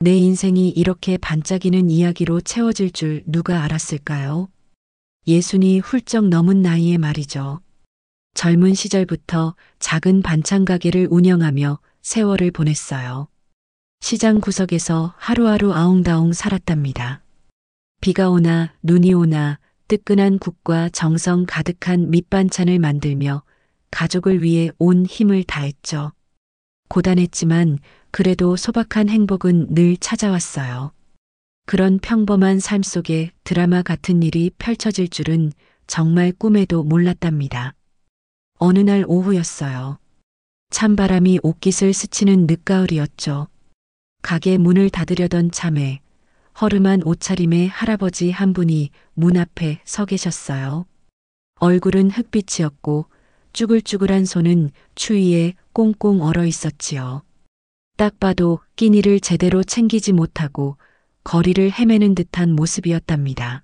내 인생이 이렇게 반짝이는 이야기로 채워질 줄 누가 알았을까요? 예순이 훌쩍 넘은 나이에 말이죠. 젊은 시절부터 작은 반찬 가게를 운영하며 세월을 보냈어요. 시장 구석에서 하루하루 아웅다웅 살았답니다. 비가 오나 눈이 오나 뜨끈한 국과 정성 가득한 밑반찬을 만들며 가족을 위해 온 힘을 다했죠. 고단했지만 그래도 소박한 행복은 늘 찾아왔어요. 그런 평범한 삶 속에 드라마 같은 일이 펼쳐질 줄은 정말 꿈에도 몰랐답니다. 어느 날 오후였어요. 찬바람이 옷깃을 스치는 늦가을이었죠. 가게 문을 닫으려던 참에 허름한 옷차림의 할아버지 한 분이 문 앞에 서 계셨어요. 얼굴은 흑빛이었고 쭈글쭈글한 손은 추위에 꽁꽁 얼어 있었지요. 딱 봐도 끼니를 제대로 챙기지 못하고 거리를 헤매는 듯한 모습이었답니다.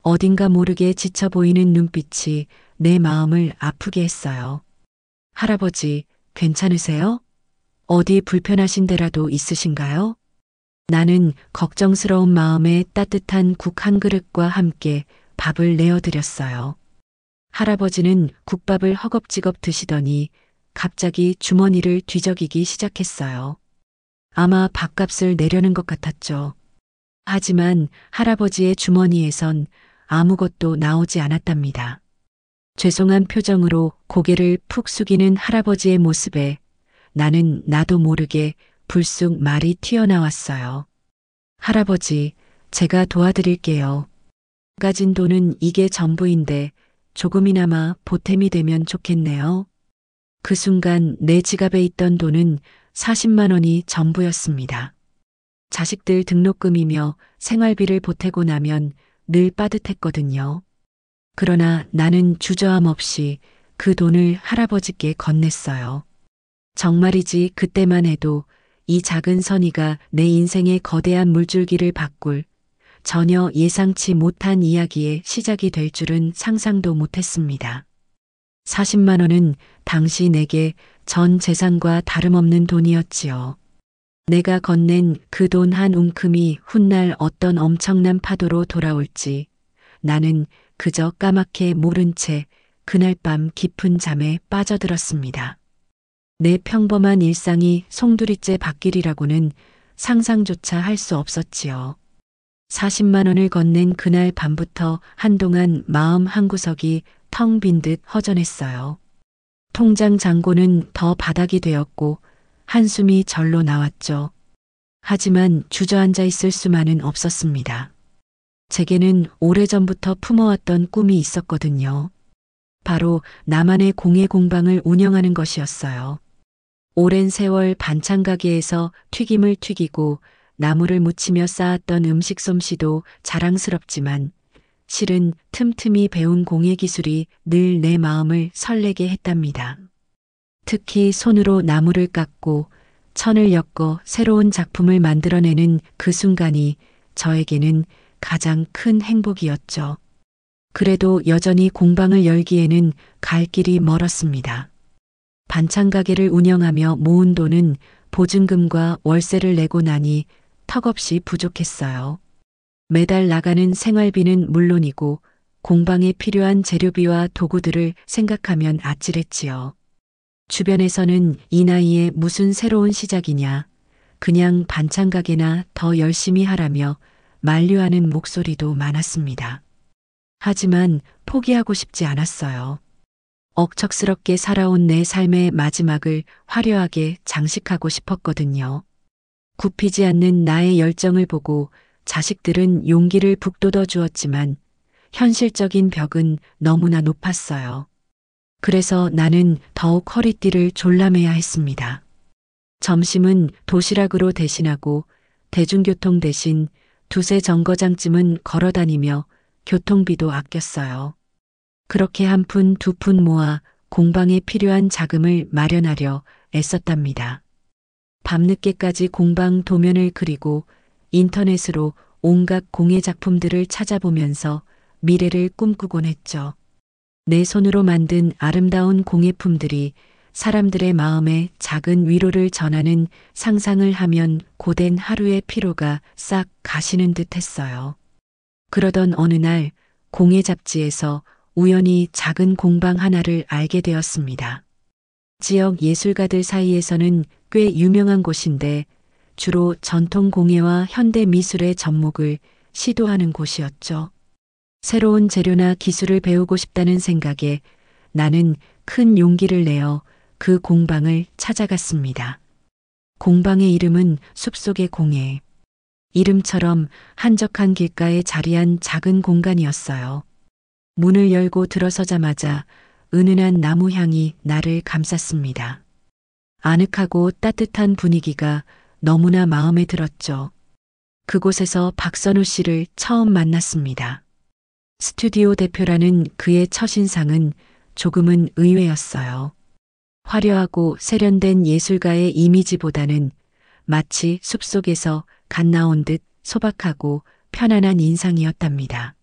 어딘가 모르게 지쳐 보이는 눈빛이 내 마음을 아프게 했어요. 할아버지, 괜찮으세요? 어디 불편하신 데라도 있으신가요? 나는 걱정스러운 마음에 따뜻한 국 한 그릇과 함께 밥을 내어드렸어요. 할아버지는 국밥을 허겁지겁 드시더니 갑자기 주머니를 뒤적이기 시작했어요. 아마 밥값을 내려는 것 같았죠. 하지만 할아버지의 주머니에선 아무것도 나오지 않았답니다. 죄송한 표정으로 고개를 푹 숙이는 할아버지의 모습에 나는 나도 모르게 불쑥 말이 튀어나왔어요. 할아버지, 제가 도와드릴게요. 가진 돈은 이게 전부인데 조금이나마 보탬이 되면 좋겠네요. 그 순간 내 지갑에 있던 돈은 40만 원이 전부였습니다. 자식들 등록금이며 생활비를 보태고 나면 늘 빠듯했거든요. 그러나 나는 주저함 없이 그 돈을 할아버지께 건넸어요. 정말이지 그때만 해도 이 작은 선의가 내 인생의 거대한 물줄기를 바꿀 전혀 예상치 못한 이야기의 시작이 될 줄은 상상도 못했습니다. 40만 원은 당시 내게 전 재산과 다름없는 돈이었지요. 내가 건넨 그 돈 한 움큼이 훗날 어떤 엄청난 파도로 돌아올지 나는 그저 까맣게 모른 채 그날 밤 깊은 잠에 빠져들었습니다. 내 평범한 일상이 송두리째 바뀌리라고는 상상조차 할 수 없었지요. 40만 원을 건넨 그날 밤부터 한동안 마음 한구석이 텅 빈 듯 허전했어요. 통장 잔고는 더 바닥이 되었고 한숨이 절로 나왔죠. 하지만 주저앉아 있을 수만은 없었습니다. 제게는 오래전부터 품어왔던 꿈이 있었거든요. 바로 나만의 공예 공방을 운영하는 것이었어요. 오랜 세월 반찬 가게에서 튀김을 튀기고 나무를 묻히며 쌓았던 음식 솜씨도 자랑스럽지만 실은 틈틈이 배운 공예 기술이 늘 내 마음을 설레게 했답니다. 특히 손으로 나무를 깎고 천을 엮어 새로운 작품을 만들어내는 그 순간이 저에게는 가장 큰 행복이었죠. 그래도 여전히 공방을 열기에는 갈 길이 멀었습니다. 반찬 가게를 운영하며 모은 돈은 보증금과 월세를 내고 나니 턱없이 부족했어요. 매달 나가는 생활비는 물론이고 공방에 필요한 재료비와 도구들을 생각하면 아찔했지요. 주변에서는 이 나이에 무슨 새로운 시작이냐, 그냥 반찬 가게나 더 열심히 하라며 만류하는 목소리도 많았습니다. 하지만 포기하고 싶지 않았어요. 억척스럽게 살아온 내 삶의 마지막을 화려하게 장식하고 싶었거든요. 굽히지 않는 나의 열정을 보고 자식들은 용기를 북돋워 주었지만 현실적인 벽은 너무나 높았어요. 그래서 나는 더욱 허리띠를 졸라매야 했습니다. 점심은 도시락으로 대신하고 대중교통 대신 두세 정거장쯤은 걸어 다니며 교통비도 아꼈어요. 그렇게 한 푼 두 푼 모아 공방에 필요한 자금을 마련하려 애썼답니다. 밤늦게까지 공방 도면을 그리고 인터넷으로 온갖 공예 작품들을 찾아보면서 미래를 꿈꾸곤 했죠. 내 손으로 만든 아름다운 공예품들이 사람들의 마음에 작은 위로를 전하는 상상을 하면 고된 하루의 피로가 싹 가시는 듯 했어요. 그러던 어느 날 공예 잡지에서 우연히 작은 공방 하나를 알게 되었습니다. 지역 예술가들 사이에서는 꽤 유명한 곳인데 주로 전통 공예와 현대 미술의 접목을 시도하는 곳이었죠. 새로운 재료나 기술을 배우고 싶다는 생각에 나는 큰 용기를 내어 그 공방을 찾아갔습니다. 공방의 이름은 숲속의 공예. 이름처럼 한적한 길가에 자리한 작은 공간이었어요. 문을 열고 들어서자마자 은은한 나무 향이 나를 감쌌습니다. 아늑하고 따뜻한 분위기가 너무나 마음에 들었죠. 그곳에서 박선우 씨를 처음 만났습니다. 스튜디오 대표라는 그의 첫인상은 조금은 의외였어요. 화려하고 세련된 예술가의 이미지보다는 마치 숲속에서 갓 나온 듯 소박하고 편안한 인상이었답니다.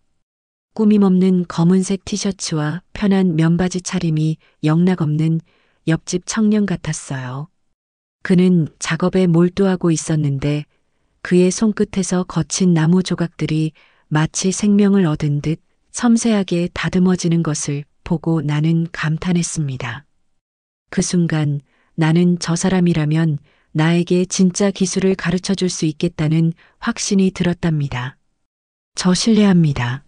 꾸밈없는 검은색 티셔츠와 편한 면바지 차림이 영락없는 옆집 청년 같았어요. 그는 작업에 몰두하고 있었는데 그의 손끝에서 거친 나무 조각들이 마치 생명을 얻은 듯 섬세하게 다듬어지는 것을 보고 나는 감탄했습니다. 그 순간 나는 저 사람이라면 나에게 진짜 기술을 가르쳐 줄 수 있겠다는 확신이 들었답니다. 저 실례합니다.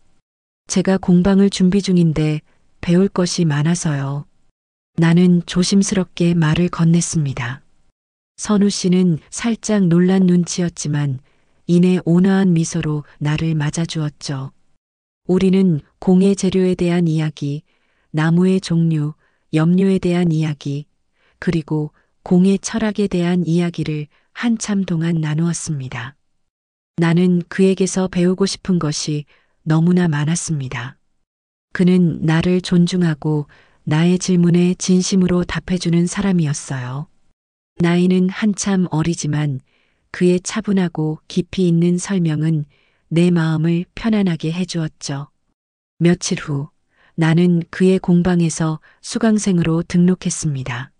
제가 공방을 준비 중인데 배울 것이 많아서요. 나는 조심스럽게 말을 건넸습니다. 선우 씨는 살짝 놀란 눈치였지만 이내 온화한 미소로 나를 맞아주었죠. 우리는 공예 재료에 대한 이야기, 나무의 종류, 염료에 대한 이야기, 그리고 공예 철학에 대한 이야기를 한참 동안 나누었습니다. 나는 그에게서 배우고 싶은 것이 너무나 많았습니다. 그는 나를 존중하고 나의 질문에 진심으로 답해주는 사람이었어요. 나이는 한참 어리지만 그의 차분하고 깊이 있는 설명은 내 마음을 편안하게 해주었죠. 며칠 후 나는 그의 공방에서 수강생으로 등록했습니다.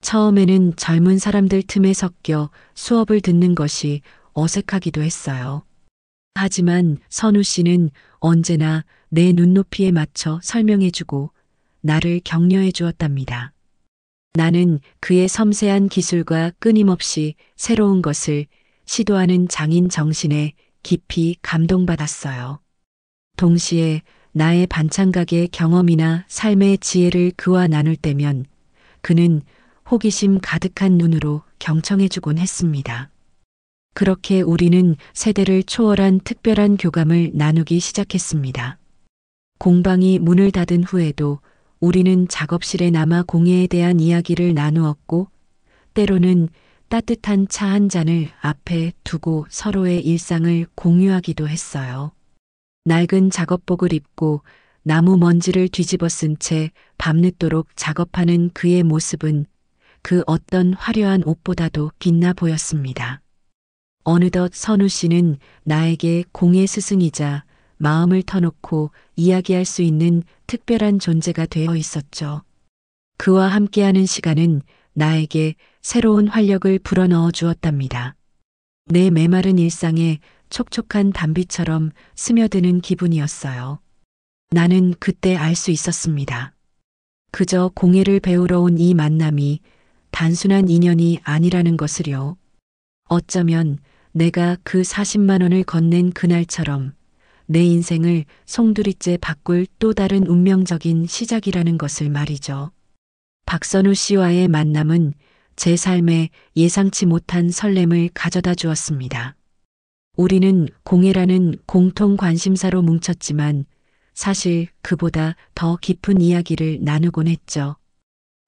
처음에는 젊은 사람들 틈에 섞여 수업을 듣는 것이 어색하기도 했어요. 하지만 선우 씨는 언제나 내 눈높이에 맞춰 설명해주고 나를 격려해 주었답니다. 나는 그의 섬세한 기술과 끊임없이 새로운 것을 시도하는 장인 정신에 깊이 감동받았어요. 동시에 나의 반찬가게 경험이나 삶의 지혜를 그와 나눌 때면 그는 호기심 가득한 눈으로 경청해주곤 했습니다. 그렇게 우리는 세대를 초월한 특별한 교감을 나누기 시작했습니다. 공방이 문을 닫은 후에도 우리는 작업실에 남아 공예에 대한 이야기를 나누었고 때로는 따뜻한 차 한 잔을 앞에 두고 서로의 일상을 공유하기도 했어요. 낡은 작업복을 입고 나무 먼지를 뒤집어 쓴 채 밤늦도록 작업하는 그의 모습은 그 어떤 화려한 옷보다도 빛나 보였습니다. 어느덧 선우 씨는 나에게 공예 스승이자 마음을 터놓고 이야기할 수 있는 특별한 존재가 되어 있었죠. 그와 함께하는 시간은 나에게 새로운 활력을 불어넣어 주었답니다. 내 메마른 일상에 촉촉한 단비처럼 스며드는 기분이었어요. 나는 그때 알 수 있었습니다. 그저 공예를 배우러 온 이 만남이 단순한 인연이 아니라는 것을요. 어쩌면 내가 그 40만 원을 건넨 그날처럼 내 인생을 송두리째 바꿀 또 다른 운명적인 시작이라는 것을 말이죠. 박선우 씨와의 만남은 제 삶에 예상치 못한 설렘을 가져다 주었습니다. 우리는 공예라는 공통 관심사로 뭉쳤지만 사실 그보다 더 깊은 이야기를 나누곤 했죠.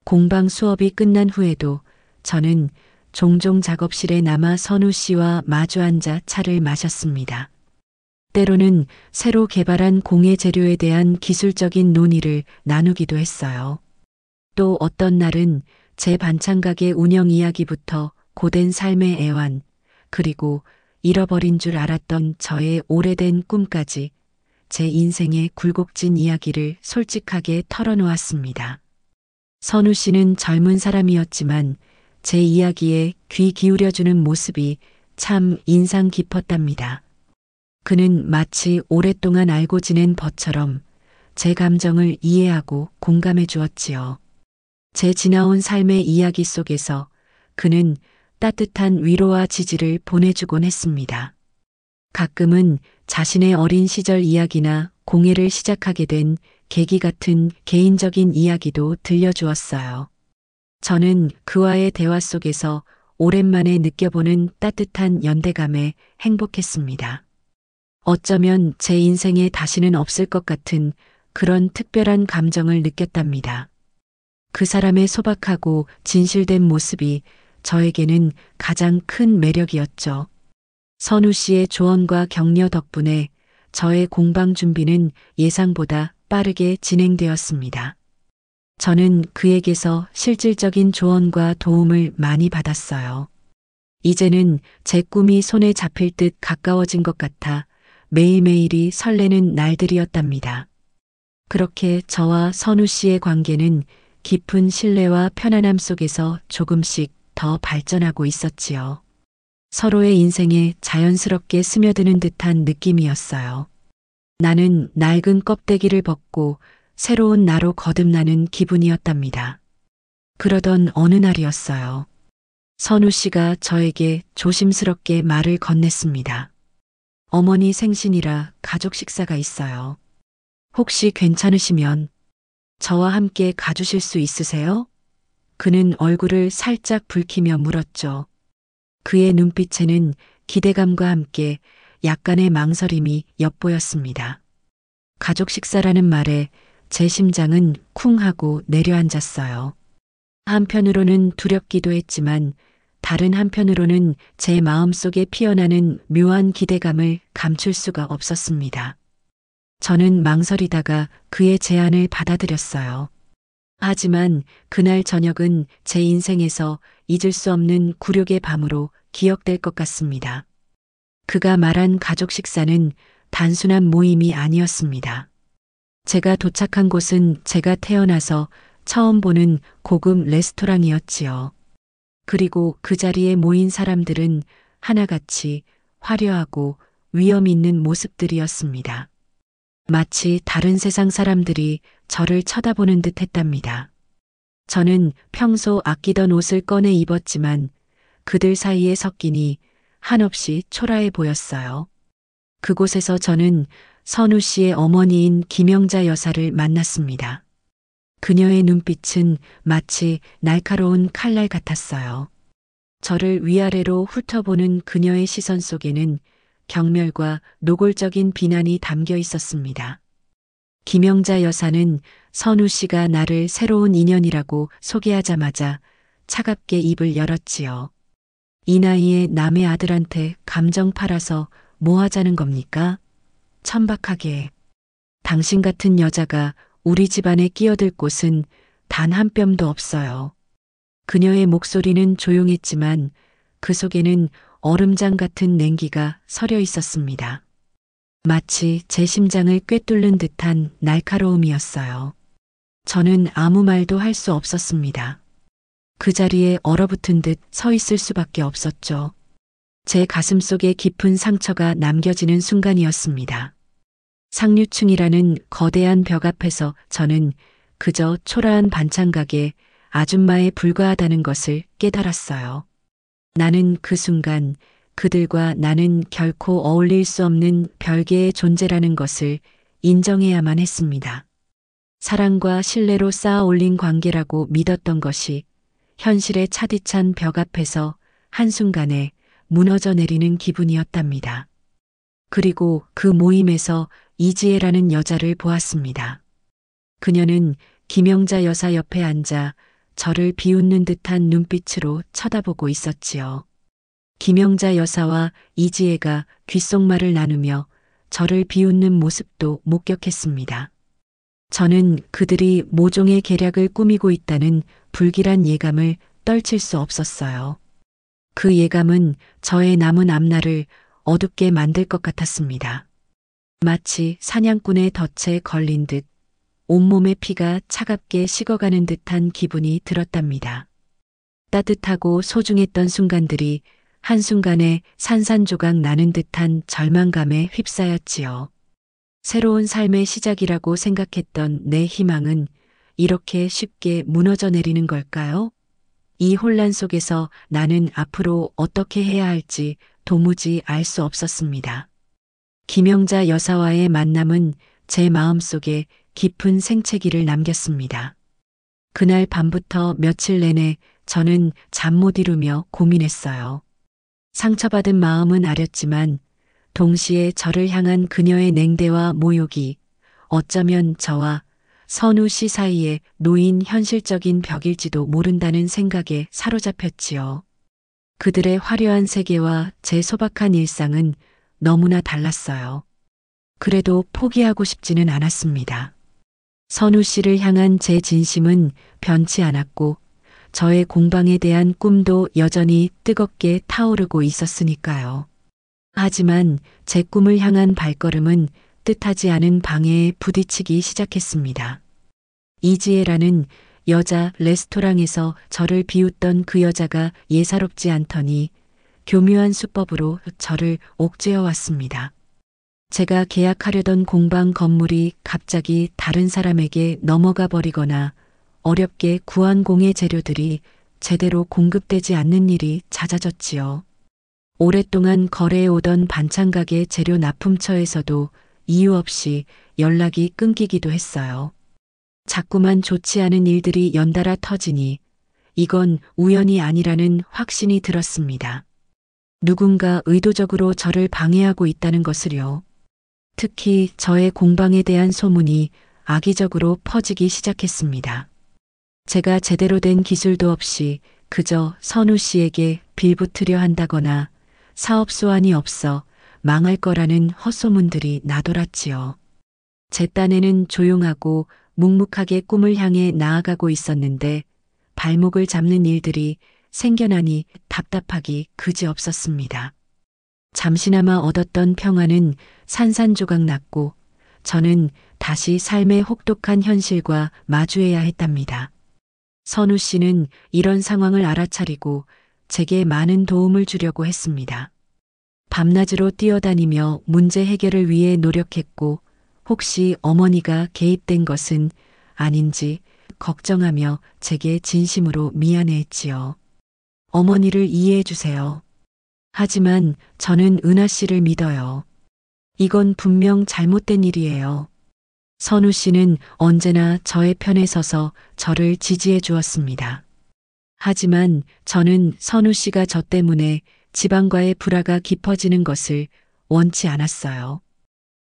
공방 수업이 끝난 후에도 저는 종종 작업실에 남아 선우 씨와 마주 앉아 차를 마셨습니다. 때로는 새로 개발한 공예 재료에 대한 기술적인 논의를 나누기도 했어요. 또 어떤 날은 제 반찬가게 운영 이야기부터 고된 삶의 애환, 그리고 잃어버린 줄 알았던 저의 오래된 꿈까지 제 인생의 굴곡진 이야기를 솔직하게 털어놓았습니다. 선우 씨는 젊은 사람이었지만 제 이야기에 귀 기울여주는 모습이 참 인상 깊었답니다. 그는 마치 오랫동안 알고 지낸 벗처럼 제 감정을 이해하고 공감해 주었지요. 제 지나온 삶의 이야기 속에서 그는 따뜻한 위로와 지지를 보내주곤 했습니다. 가끔은 자신의 어린 시절 이야기나 공예를 시작하게 된 계기 같은 개인적인 이야기도 들려주었어요. 저는 그와의 대화 속에서 오랜만에 느껴보는 따뜻한 연대감에 행복했습니다. 어쩌면 제 인생에 다시는 없을 것 같은 그런 특별한 감정을 느꼈답니다. 그 사람의 소박하고 진실된 모습이 저에게는 가장 큰 매력이었죠. 선우 씨의 조언과 격려 덕분에 저의 공방 준비는 예상보다 빠르게 진행되었습니다. 저는 그에게서 실질적인 조언과 도움을 많이 받았어요. 이제는 제 꿈이 손에 잡힐 듯 가까워진 것 같아 매일매일이 설레는 날들이었답니다. 그렇게 저와 선우 씨의 관계는 깊은 신뢰와 편안함 속에서 조금씩 더 발전하고 있었지요. 서로의 인생에 자연스럽게 스며드는 듯한 느낌이었어요. 나는 낡은 껍데기를 벗고 새로운 나로 거듭나는 기분이었답니다. 그러던 어느 날이었어요. 선우 씨가 저에게 조심스럽게 말을 건넸습니다. 어머니 생신이라 가족 식사가 있어요. 혹시 괜찮으시면 저와 함께 가주실 수 있으세요? 그는 얼굴을 살짝 붉히며 물었죠. 그의 눈빛에는 기대감과 함께 약간의 망설임이 엿보였습니다. 가족 식사라는 말에 제 심장은 쿵 하고 내려앉았어요. 한편으로는 두렵기도 했지만 다른 한편으로는 제 마음속에 피어나는 묘한 기대감을 감출 수가 없었습니다. 저는 망설이다가 그의 제안을 받아들였어요. 하지만 그날 저녁은 제 인생에서 잊을 수 없는 굴욕의 밤으로 기억될 것 같습니다. 그가 말한 가족 식사는 단순한 모임이 아니었습니다. 제가 도착한 곳은 제가 태어나서 처음 보는 고급 레스토랑이었지요. 그리고 그 자리에 모인 사람들은 하나같이 화려하고 위험 있는 모습들이었습니다. 마치 다른 세상 사람들이 저를 쳐다보는 듯 했답니다. 저는 평소 아끼던 옷을 꺼내 입었지만 그들 사이에 섞이니 한없이 초라해 보였어요. 그곳에서 저는 선우 씨의 어머니인 김영자 여사를 만났습니다. 그녀의 눈빛은 마치 날카로운 칼날 같았어요. 저를 위아래로 훑어보는 그녀의 시선 속에는 경멸과 노골적인 비난이 담겨 있었습니다. 김영자 여사는 선우 씨가 나를 새로운 인연이라고 소개하자마자 차갑게 입을 열었지요. 이 나이에 남의 아들한테 감정 팔아서 뭐 하자는 겁니까? 천박하게. 당신 같은 여자가 우리 집안에 끼어들 곳은 단 한 뼘도 없어요. 그녀의 목소리는 조용했지만 그 속에는 얼음장 같은 냉기가 서려 있었습니다. 마치 제 심장을 꿰뚫는 듯한 날카로움이었어요. 저는 아무 말도 할 수 없었습니다. 그 자리에 얼어붙은 듯 서 있을 수밖에 없었죠. 제 가슴 속에 깊은 상처가 남겨지는 순간이었습니다. 상류층이라는 거대한 벽 앞에서 저는 그저 초라한 반찬 가게 아줌마에 불과하다는 것을 깨달았어요. 나는 그 순간 그들과 나는 결코 어울릴 수 없는 별개의 존재라는 것을 인정해야만 했습니다. 사랑과 신뢰로 쌓아 올린 관계라고 믿었던 것이 현실의 차디찬 벽 앞에서 한순간에 무너져 내리는 기분이었답니다. 그리고 그 모임에서 이지혜라는 여자를 보았습니다. 그녀는 김영자 여사 옆에 앉아 저를 비웃는 듯한 눈빛으로 쳐다보고 있었지요. 김영자 여사와 이지혜가 귓속말을 나누며 저를 비웃는 모습도 목격했습니다. 저는 그들이 모종의 계략을 꾸미고 있다는 불길한 예감을 떨칠 수 없었어요. 그 예감은 저의 남은 앞날을 어둡게 만들 것 같았습니다. 마치 사냥꾼의 덫에 걸린 듯 온몸의 피가 차갑게 식어가는 듯한 기분이 들었답니다. 따뜻하고 소중했던 순간들이 한순간에 산산조각 나는 듯한 절망감에 휩싸였지요. 새로운 삶의 시작이라고 생각했던 내 희망은 이렇게 쉽게 무너져 내리는 걸까요? 이 혼란 속에서 나는 앞으로 어떻게 해야 할지 도무지 알 수 없었습니다. 김영자 여사와의 만남은 제 마음속에 깊은 생채기를 남겼습니다. 그날 밤부터 며칠 내내 저는 잠 못 이루며 고민했어요. 상처받은 마음은 아렸지만 동시에 저를 향한 그녀의 냉대와 모욕이 어쩌면 저와 선우 씨 사이에 놓인 현실적인 벽일지도 모른다는 생각에 사로잡혔지요. 그들의 화려한 세계와 제 소박한 일상은 너무나 달랐어요. 그래도 포기하고 싶지는 않았습니다. 선우 씨를 향한 제 진심은 변치 않았고 저의 공방에 대한 꿈도 여전히 뜨겁게 타오르고 있었으니까요. 하지만 제 꿈을 향한 발걸음은 뜻하지 않은 방해에 부딪히기 시작했습니다. 이지혜라는 여자 레스토랑에서 저를 비웃던 그 여자가 예사롭지 않더니 교묘한 수법으로 저를 옥죄어 왔습니다. 제가 계약하려던 공방 건물이 갑자기 다른 사람에게 넘어가 버리거나 어렵게 구한 공예 재료들이 제대로 공급되지 않는 일이 잦아졌지요. 오랫동안 거래해 오던 반찬가게 재료 납품처에서도 이유 없이 연락이 끊기기도 했어요. 자꾸만 좋지 않은 일들이 연달아 터지니 이건 우연이 아니라는 확신이 들었습니다. 누군가 의도적으로 저를 방해하고 있다는 것을요. 특히 저의 공방에 대한 소문이 악의적으로 퍼지기 시작했습니다. 제가 제대로 된 기술도 없이 그저 선우 씨에게 빌붙으려 한다거나 사업 수완이 없어 망할 거라는 헛소문들이 나돌았지요. 제 딴에는 조용하고 묵묵하게 꿈을 향해 나아가고 있었는데 발목을 잡는 일들이 생겨나니 답답하기 그지없었습니다. 잠시나마 얻었던 평화는 산산조각 났고 저는 다시 삶의 혹독한 현실과 마주해야 했답니다. 선우 씨는 이런 상황을 알아차리고 제게 많은 도움을 주려고 했습니다. 밤낮으로 뛰어다니며 문제 해결을 위해 노력했고 혹시 어머니가 개입된 것은 아닌지 걱정하며 제게 진심으로 미안해했지요. 어머니를 이해해 주세요. 하지만 저는 은하 씨를 믿어요. 이건 분명 잘못된 일이에요. 선우 씨는 언제나 저의 편에 서서 저를 지지해 주었습니다. 하지만 저는 선우 씨가 저 때문에 집안과의 불화가 깊어지는 것을 원치 않았어요.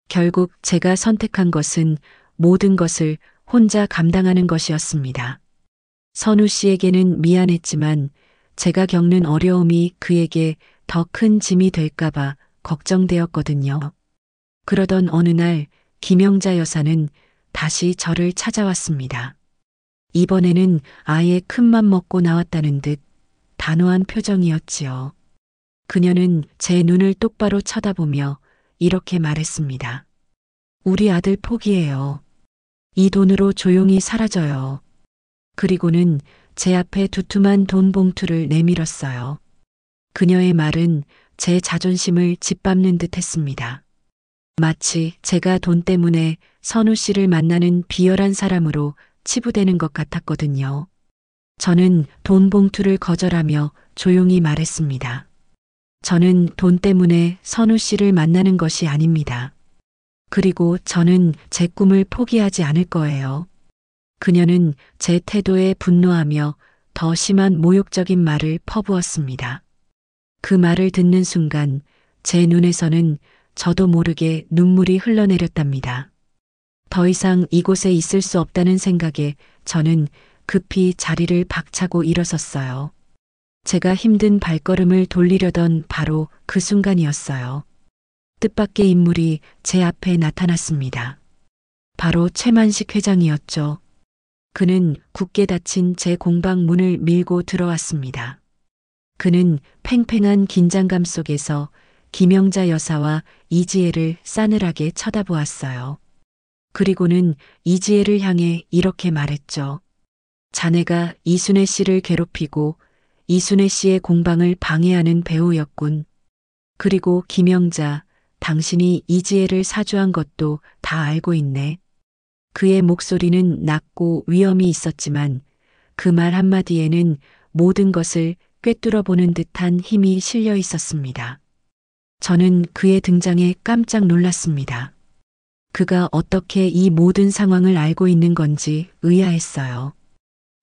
결국 제가 선택한 것은 모든 것을 혼자 감당하는 것이었습니다. 선우 씨에게는 미안했지만 제가 겪는 어려움이 그에게 더 큰 짐이 될까봐 걱정되었거든요. 그러던 어느 날 김영자 여사는 다시 저를 찾아왔습니다. 이번에는 아예 큰맘 먹고 나왔다는 듯 단호한 표정이었지요. 그녀는 제 눈을 똑바로 쳐다보며 이렇게 말했습니다. 우리 아들 포기해요. 이 돈으로 조용히 사라져요. 그리고는 제 앞에 두툼한 돈 봉투를 내밀었어요. 그녀의 말은 제 자존심을 짓밟는 듯 했습니다. 마치 제가 돈 때문에 선우 씨를 만나는 비열한 사람으로 치부되는 것 같았거든요. 저는 돈 봉투를 거절하며 조용히 말했습니다. 저는 돈 때문에 선우 씨를 만나는 것이 아닙니다. 그리고 저는 제 꿈을 포기하지 않을 거예요. 그녀는 제 태도에 분노하며 더 심한 모욕적인 말을 퍼부었습니다. 그 말을 듣는 순간 제 눈에서는 저도 모르게 눈물이 흘러내렸답니다. 더 이상 이곳에 있을 수 없다는 생각에 저는 급히 자리를 박차고 일어섰어요. 제가 힘든 발걸음을 돌리려던 바로 그 순간이었어요. 뜻밖의 인물이 제 앞에 나타났습니다. 바로 최만식 회장이었죠. 그는 굳게 닫힌 제 공방 문을 밀고 들어왔습니다. 그는 팽팽한 긴장감 속에서 김영자 여사와 이지혜를 싸늘하게 쳐다보았어요. 그리고는 이지혜를 향해 이렇게 말했죠. 자네가 이순애 씨를 괴롭히고 이순애 씨의 공방을 방해하는 배우였군. 그리고 김영자, 당신이 이지혜를 사주한 것도 다 알고 있네. 그의 목소리는 낮고 위엄이 있었지만 그 말 한마디에는 모든 것을 꿰뚫어 보는 듯한 힘이 실려 있었습니다. 저는 그의 등장에 깜짝 놀랐습니다. 그가 어떻게 이 모든 상황을 알고 있는 건지 의아했어요.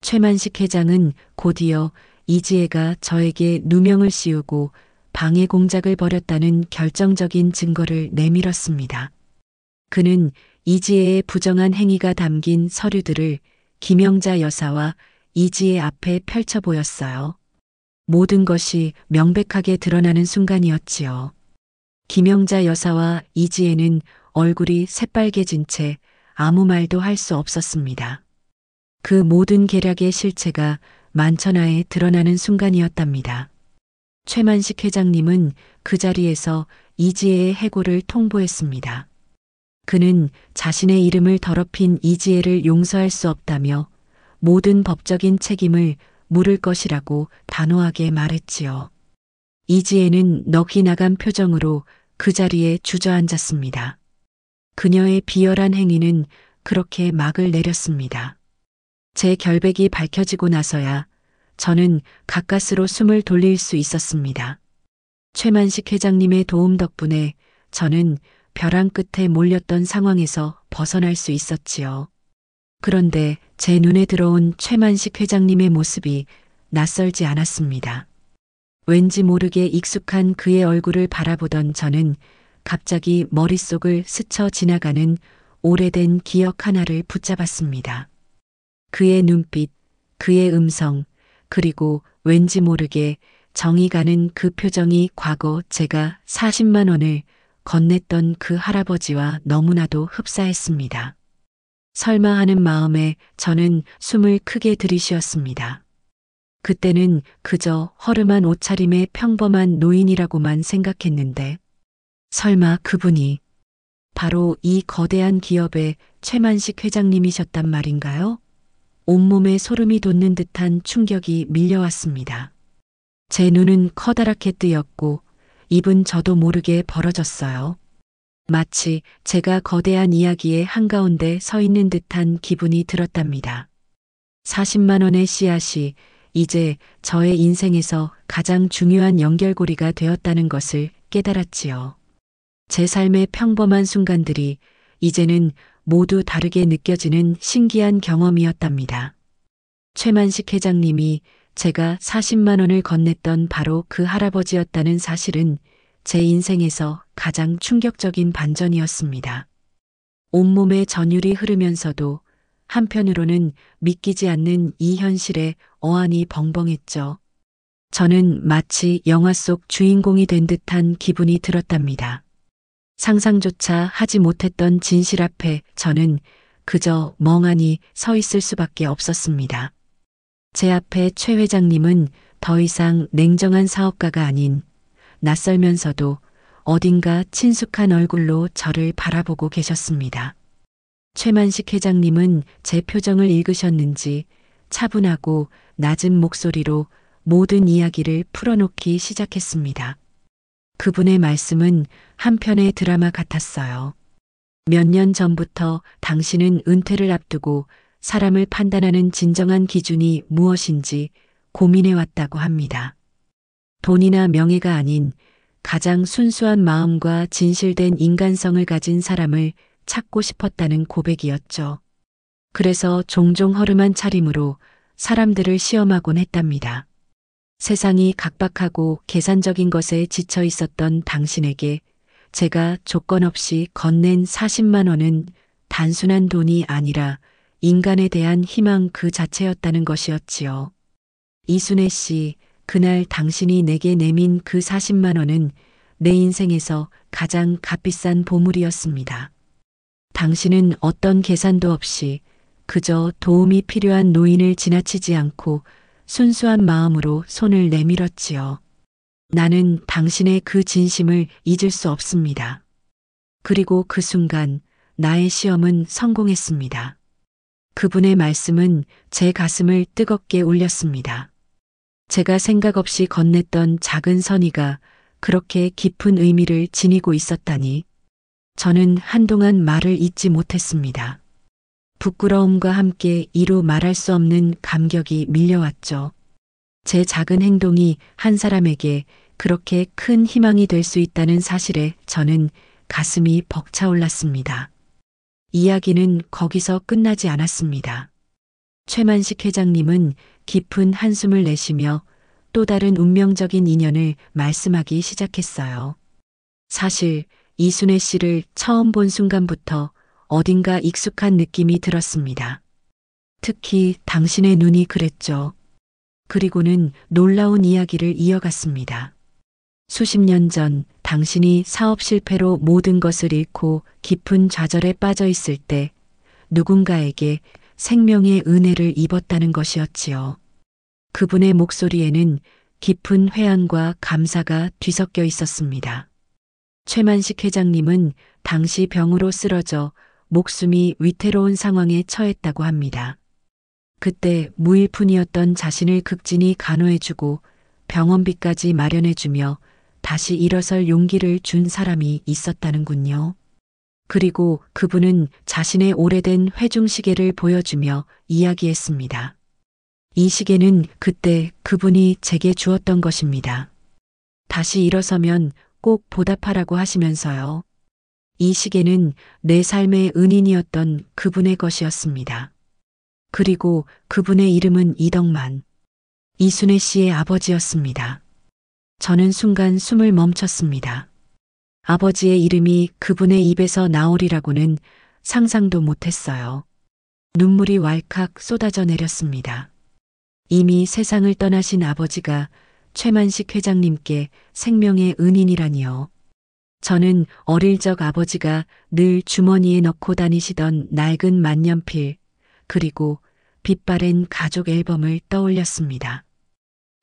최만식 회장은 곧이어 이지혜가 저에게 누명을 씌우고 방해 공작을 벌였다는 결정적인 증거를 내밀었습니다. 그는 이지혜의 부정한 행위가 담긴 서류들을 김영자 여사와 이지혜 앞에 펼쳐 보였어요. 모든 것이 명백하게 드러나는 순간이었지요. 김영자 여사와 이지혜는 얼굴이 새빨개진 채 아무 말도 할 수 없었습니다. 그 모든 계략의 실체가 만천하에 드러나는 순간이었답니다. 최만식 회장님은 그 자리에서 이지혜의 해고를 통보했습니다. 그는 자신의 이름을 더럽힌 이지혜를 용서할 수 없다며 모든 법적인 책임을 물을 것이라고 단호하게 말했지요. 이지혜는 넋이 나간 표정으로 그 자리에 주저앉았습니다. 그녀의 비열한 행위는 그렇게 막을 내렸습니다. 제 결백이 밝혀지고 나서야 저는 가까스로 숨을 돌릴 수 있었습니다. 최만식 회장님의 도움 덕분에 저는 벼랑 끝에 몰렸던 상황에서 벗어날 수 있었지요. 그런데 제 눈에 들어온 최만식 회장님의 모습이 낯설지 않았습니다. 왠지 모르게 익숙한 그의 얼굴을 바라보던 저는 갑자기 머릿속을 스쳐 지나가는 오래된 기억 하나를 붙잡았습니다. 그의 눈빛, 그의 음성, 그리고 왠지 모르게 정이 가는 그 표정이 과거 제가 40만 원을 건넸던 그 할아버지와 너무나도 흡사했습니다. 설마 하는 마음에 저는 숨을 크게 들이쉬었습니다. 그때는 그저 허름한 옷차림의 평범한 노인이라고만 생각했는데 설마 그분이 바로 이 거대한 기업의 최만식 회장님이셨단 말인가요? 온몸에 소름이 돋는 듯한 충격이 밀려왔습니다. 제 눈은 커다랗게 뜨였고 입은 저도 모르게 벌어졌어요. 마치 제가 거대한 이야기의 한가운데 서 있는 듯한 기분이 들었답니다. 40만 원의 씨앗이 이제 저의 인생에서 가장 중요한 연결고리가 되었다는 것을 깨달았지요. 제 삶의 평범한 순간들이 이제는 모두 다르게 느껴지는 신기한 경험이었답니다. 최만식 회장님이 제가 40만 원을 건넸던 바로 그 할아버지였다는 사실은 제 인생에서 가장 충격적인 반전이었습니다. 온몸에 전율이 흐르면서도 한편으로는 믿기지 않는 이 현실에 어안이 벙벙했죠. 저는 마치 영화 속 주인공이 된 듯한 기분이 들었답니다. 상상조차 하지 못했던 진실 앞에 저는 그저 멍하니 서 있을 수밖에 없었습니다. 제 앞에 최 회장님은 더 이상 냉정한 사업가가 아닌 낯설면서도 어딘가 친숙한 얼굴로 저를 바라보고 계셨습니다. 최만식 회장님은 제 표정을 읽으셨는지 차분하고 낮은 목소리로 모든 이야기를 풀어놓기 시작했습니다. 그분의 말씀은 한편의 드라마 같았어요. 몇 년 전부터 당신은 은퇴를 앞두고 사람을 판단하는 진정한 기준이 무엇인지 고민해왔다고 합니다. 돈이나 명예가 아닌 가장 순수한 마음과 진실된 인간성을 가진 사람을 찾고 싶었다는 고백이었죠. 그래서 종종 허름한 차림으로 사람들을 시험하곤 했답니다. 세상이 각박하고 계산적인 것에 지쳐 있었던 당신에게 제가 조건 없이 건넨 40만 원은 단순한 돈이 아니라 인간에 대한 희망 그 자체였다는 것이었지요. 이순애 씨, 그날 당신이 내게 내민 그 40만 원은 내 인생에서 가장 값비싼 보물이었습니다. 당신은 어떤 계산도 없이 그저 도움이 필요한 노인을 지나치지 않고 순수한 마음으로 손을 내밀었지요. 나는 당신의 그 진심을 잊을 수 없습니다. 그리고 그 순간 나의 시험은 성공했습니다. 그분의 말씀은 제 가슴을 뜨겁게 울렸습니다. 제가 생각 없이 건넸던 작은 선의가 그렇게 깊은 의미를 지니고 있었다니 저는 한동안 말을 잇지 못했습니다. 부끄러움과 함께 이루 말할 수 없는 감격이 밀려왔죠. 제 작은 행동이 한 사람에게 그렇게 큰 희망이 될 수 있다는 사실에 저는 가슴이 벅차올랐습니다. 이야기는 거기서 끝나지 않았습니다. 최만식 회장님은 깊은 한숨을 내쉬며 또 다른 운명적인 인연을 말씀하기 시작했어요. 사실 이순애 씨를 처음 본 순간부터 어딘가 익숙한 느낌이 들었습니다. 특히 당신의 눈이 그랬죠. 그리고는 놀라운 이야기를 이어갔습니다. 수십 년 전 당신이 사업 실패로 모든 것을 잃고 깊은 좌절에 빠져 있을 때 누군가에게 생명의 은혜를 입었다는 것이었지요. 그분의 목소리에는 깊은 회한과 감사가 뒤섞여 있었습니다. 최만식 회장님은 당시 병으로 쓰러져 목숨이 위태로운 상황에 처했다고 합니다. 그때 무일푼이었던 자신을 극진히 간호해주고 병원비까지 마련해주며 다시 일어설 용기를 준 사람이 있었다는군요. 그리고 그분은 자신의 오래된 회중시계를 보여주며 이야기했습니다. 이 시계는 그때 그분이 제게 주었던 것입니다. 다시 일어서면 꼭 보답하라고 하시면서요. 이 시계는 내 삶의 은인이었던 그분의 것이었습니다. 그리고 그분의 이름은 이덕만, 이순애 씨의 아버지였습니다. 저는 순간 숨을 멈췄습니다. 아버지의 이름이 그분의 입에서 나오리라고는 상상도 못했어요. 눈물이 왈칵 쏟아져 내렸습니다. 이미 세상을 떠나신 아버지가 최만식 회장님께 생명의 은인이라니요. 저는 어릴 적 아버지가 늘 주머니에 넣고 다니시던 낡은 만년필, 그리고 빛바랜 가족 앨범을 떠올렸습니다.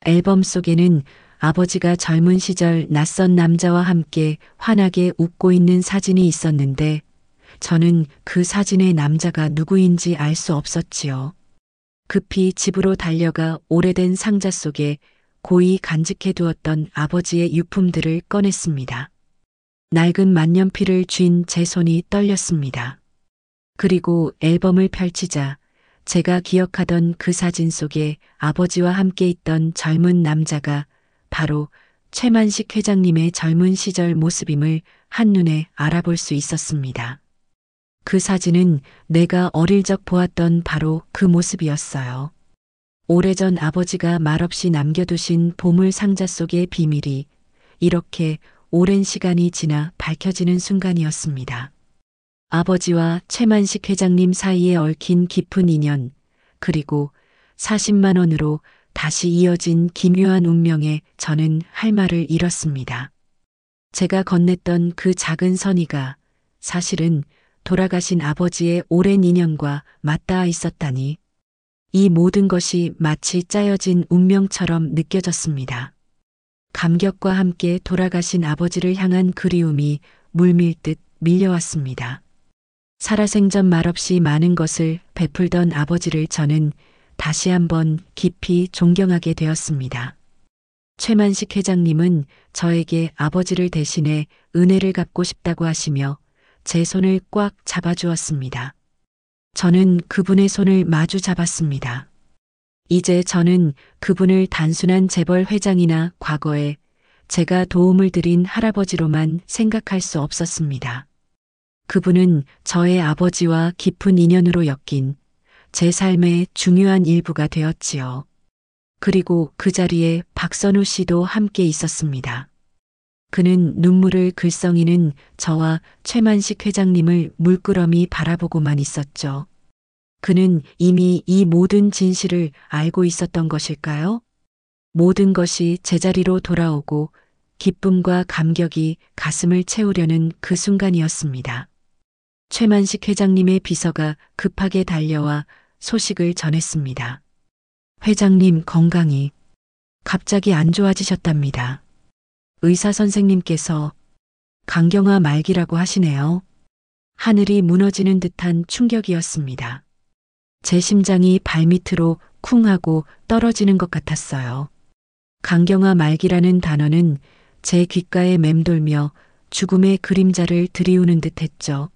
앨범 속에는 아버지가 젊은 시절 낯선 남자와 함께 환하게 웃고 있는 사진이 있었는데 저는 그 사진의 남자가 누구인지 알 수 없었지요. 급히 집으로 달려가 오래된 상자 속에 고이 간직해 두었던 아버지의 유품들을 꺼냈습니다. 낡은 만년필을 쥔 제 손이 떨렸습니다. 그리고 앨범을 펼치자 제가 기억하던 그 사진 속에 아버지와 함께 있던 젊은 남자가 바로 최만식 회장님의 젊은 시절 모습임을 한눈에 알아볼 수 있었습니다. 그 사진은 내가 어릴 적 보았던 바로 그 모습이었어요. 오래전 아버지가 말없이 남겨두신 보물 상자 속의 비밀이 이렇게 오랜 시간이 지나 밝혀지는 순간이었습니다. 아버지와 최만식 회장님 사이에 얽힌 깊은 인연, 그리고 40만 원으로 다시 이어진 기묘한 운명에 저는 할 말을 잃었습니다. 제가 건넸던 그 작은 선의가 사실은 돌아가신 아버지의 오랜 인연과 맞닿아 있었다니 이 모든 것이 마치 짜여진 운명처럼 느껴졌습니다. 감격과 함께 돌아가신 아버지를 향한 그리움이 물밀듯 밀려왔습니다. 살아생전 말없이 많은 것을 베풀던 아버지를 저는 다시 한번 깊이 존경하게 되었습니다. 최만식 회장님은 저에게 아버지를 대신해 은혜를 갚고 싶다고 하시며 제 손을 꽉 잡아주었습니다. 저는 그분의 손을 마주 잡았습니다. 이제 저는 그분을 단순한 재벌 회장이나 과거에 제가 도움을 드린 할아버지로만 생각할 수 없었습니다. 그분은 저의 아버지와 깊은 인연으로 엮인 제 삶의 중요한 일부가 되었지요. 그리고 그 자리에 박선우 씨도 함께 있었습니다. 그는 눈물을 글썽이는 저와 최만식 회장님을 물끄러미 바라보고만 있었죠. 그는 이미 이 모든 진실을 알고 있었던 것일까요? 모든 것이 제자리로 돌아오고 기쁨과 감격이 가슴을 채우려는 그 순간이었습니다. 최만식 회장님의 비서가 급하게 달려와 소식을 전했습니다. 회장님 건강이 갑자기 안 좋아지셨답니다. 의사 선생님께서 간경화 말기라고 하시네요. 하늘이 무너지는 듯한 충격이었습니다. 제 심장이 발밑으로 쿵 하고 떨어지는 것 같았어요. 강경화 말기라는 단어는 제 귓가에 맴돌며 죽음의 그림자를 들이우는 듯 했죠.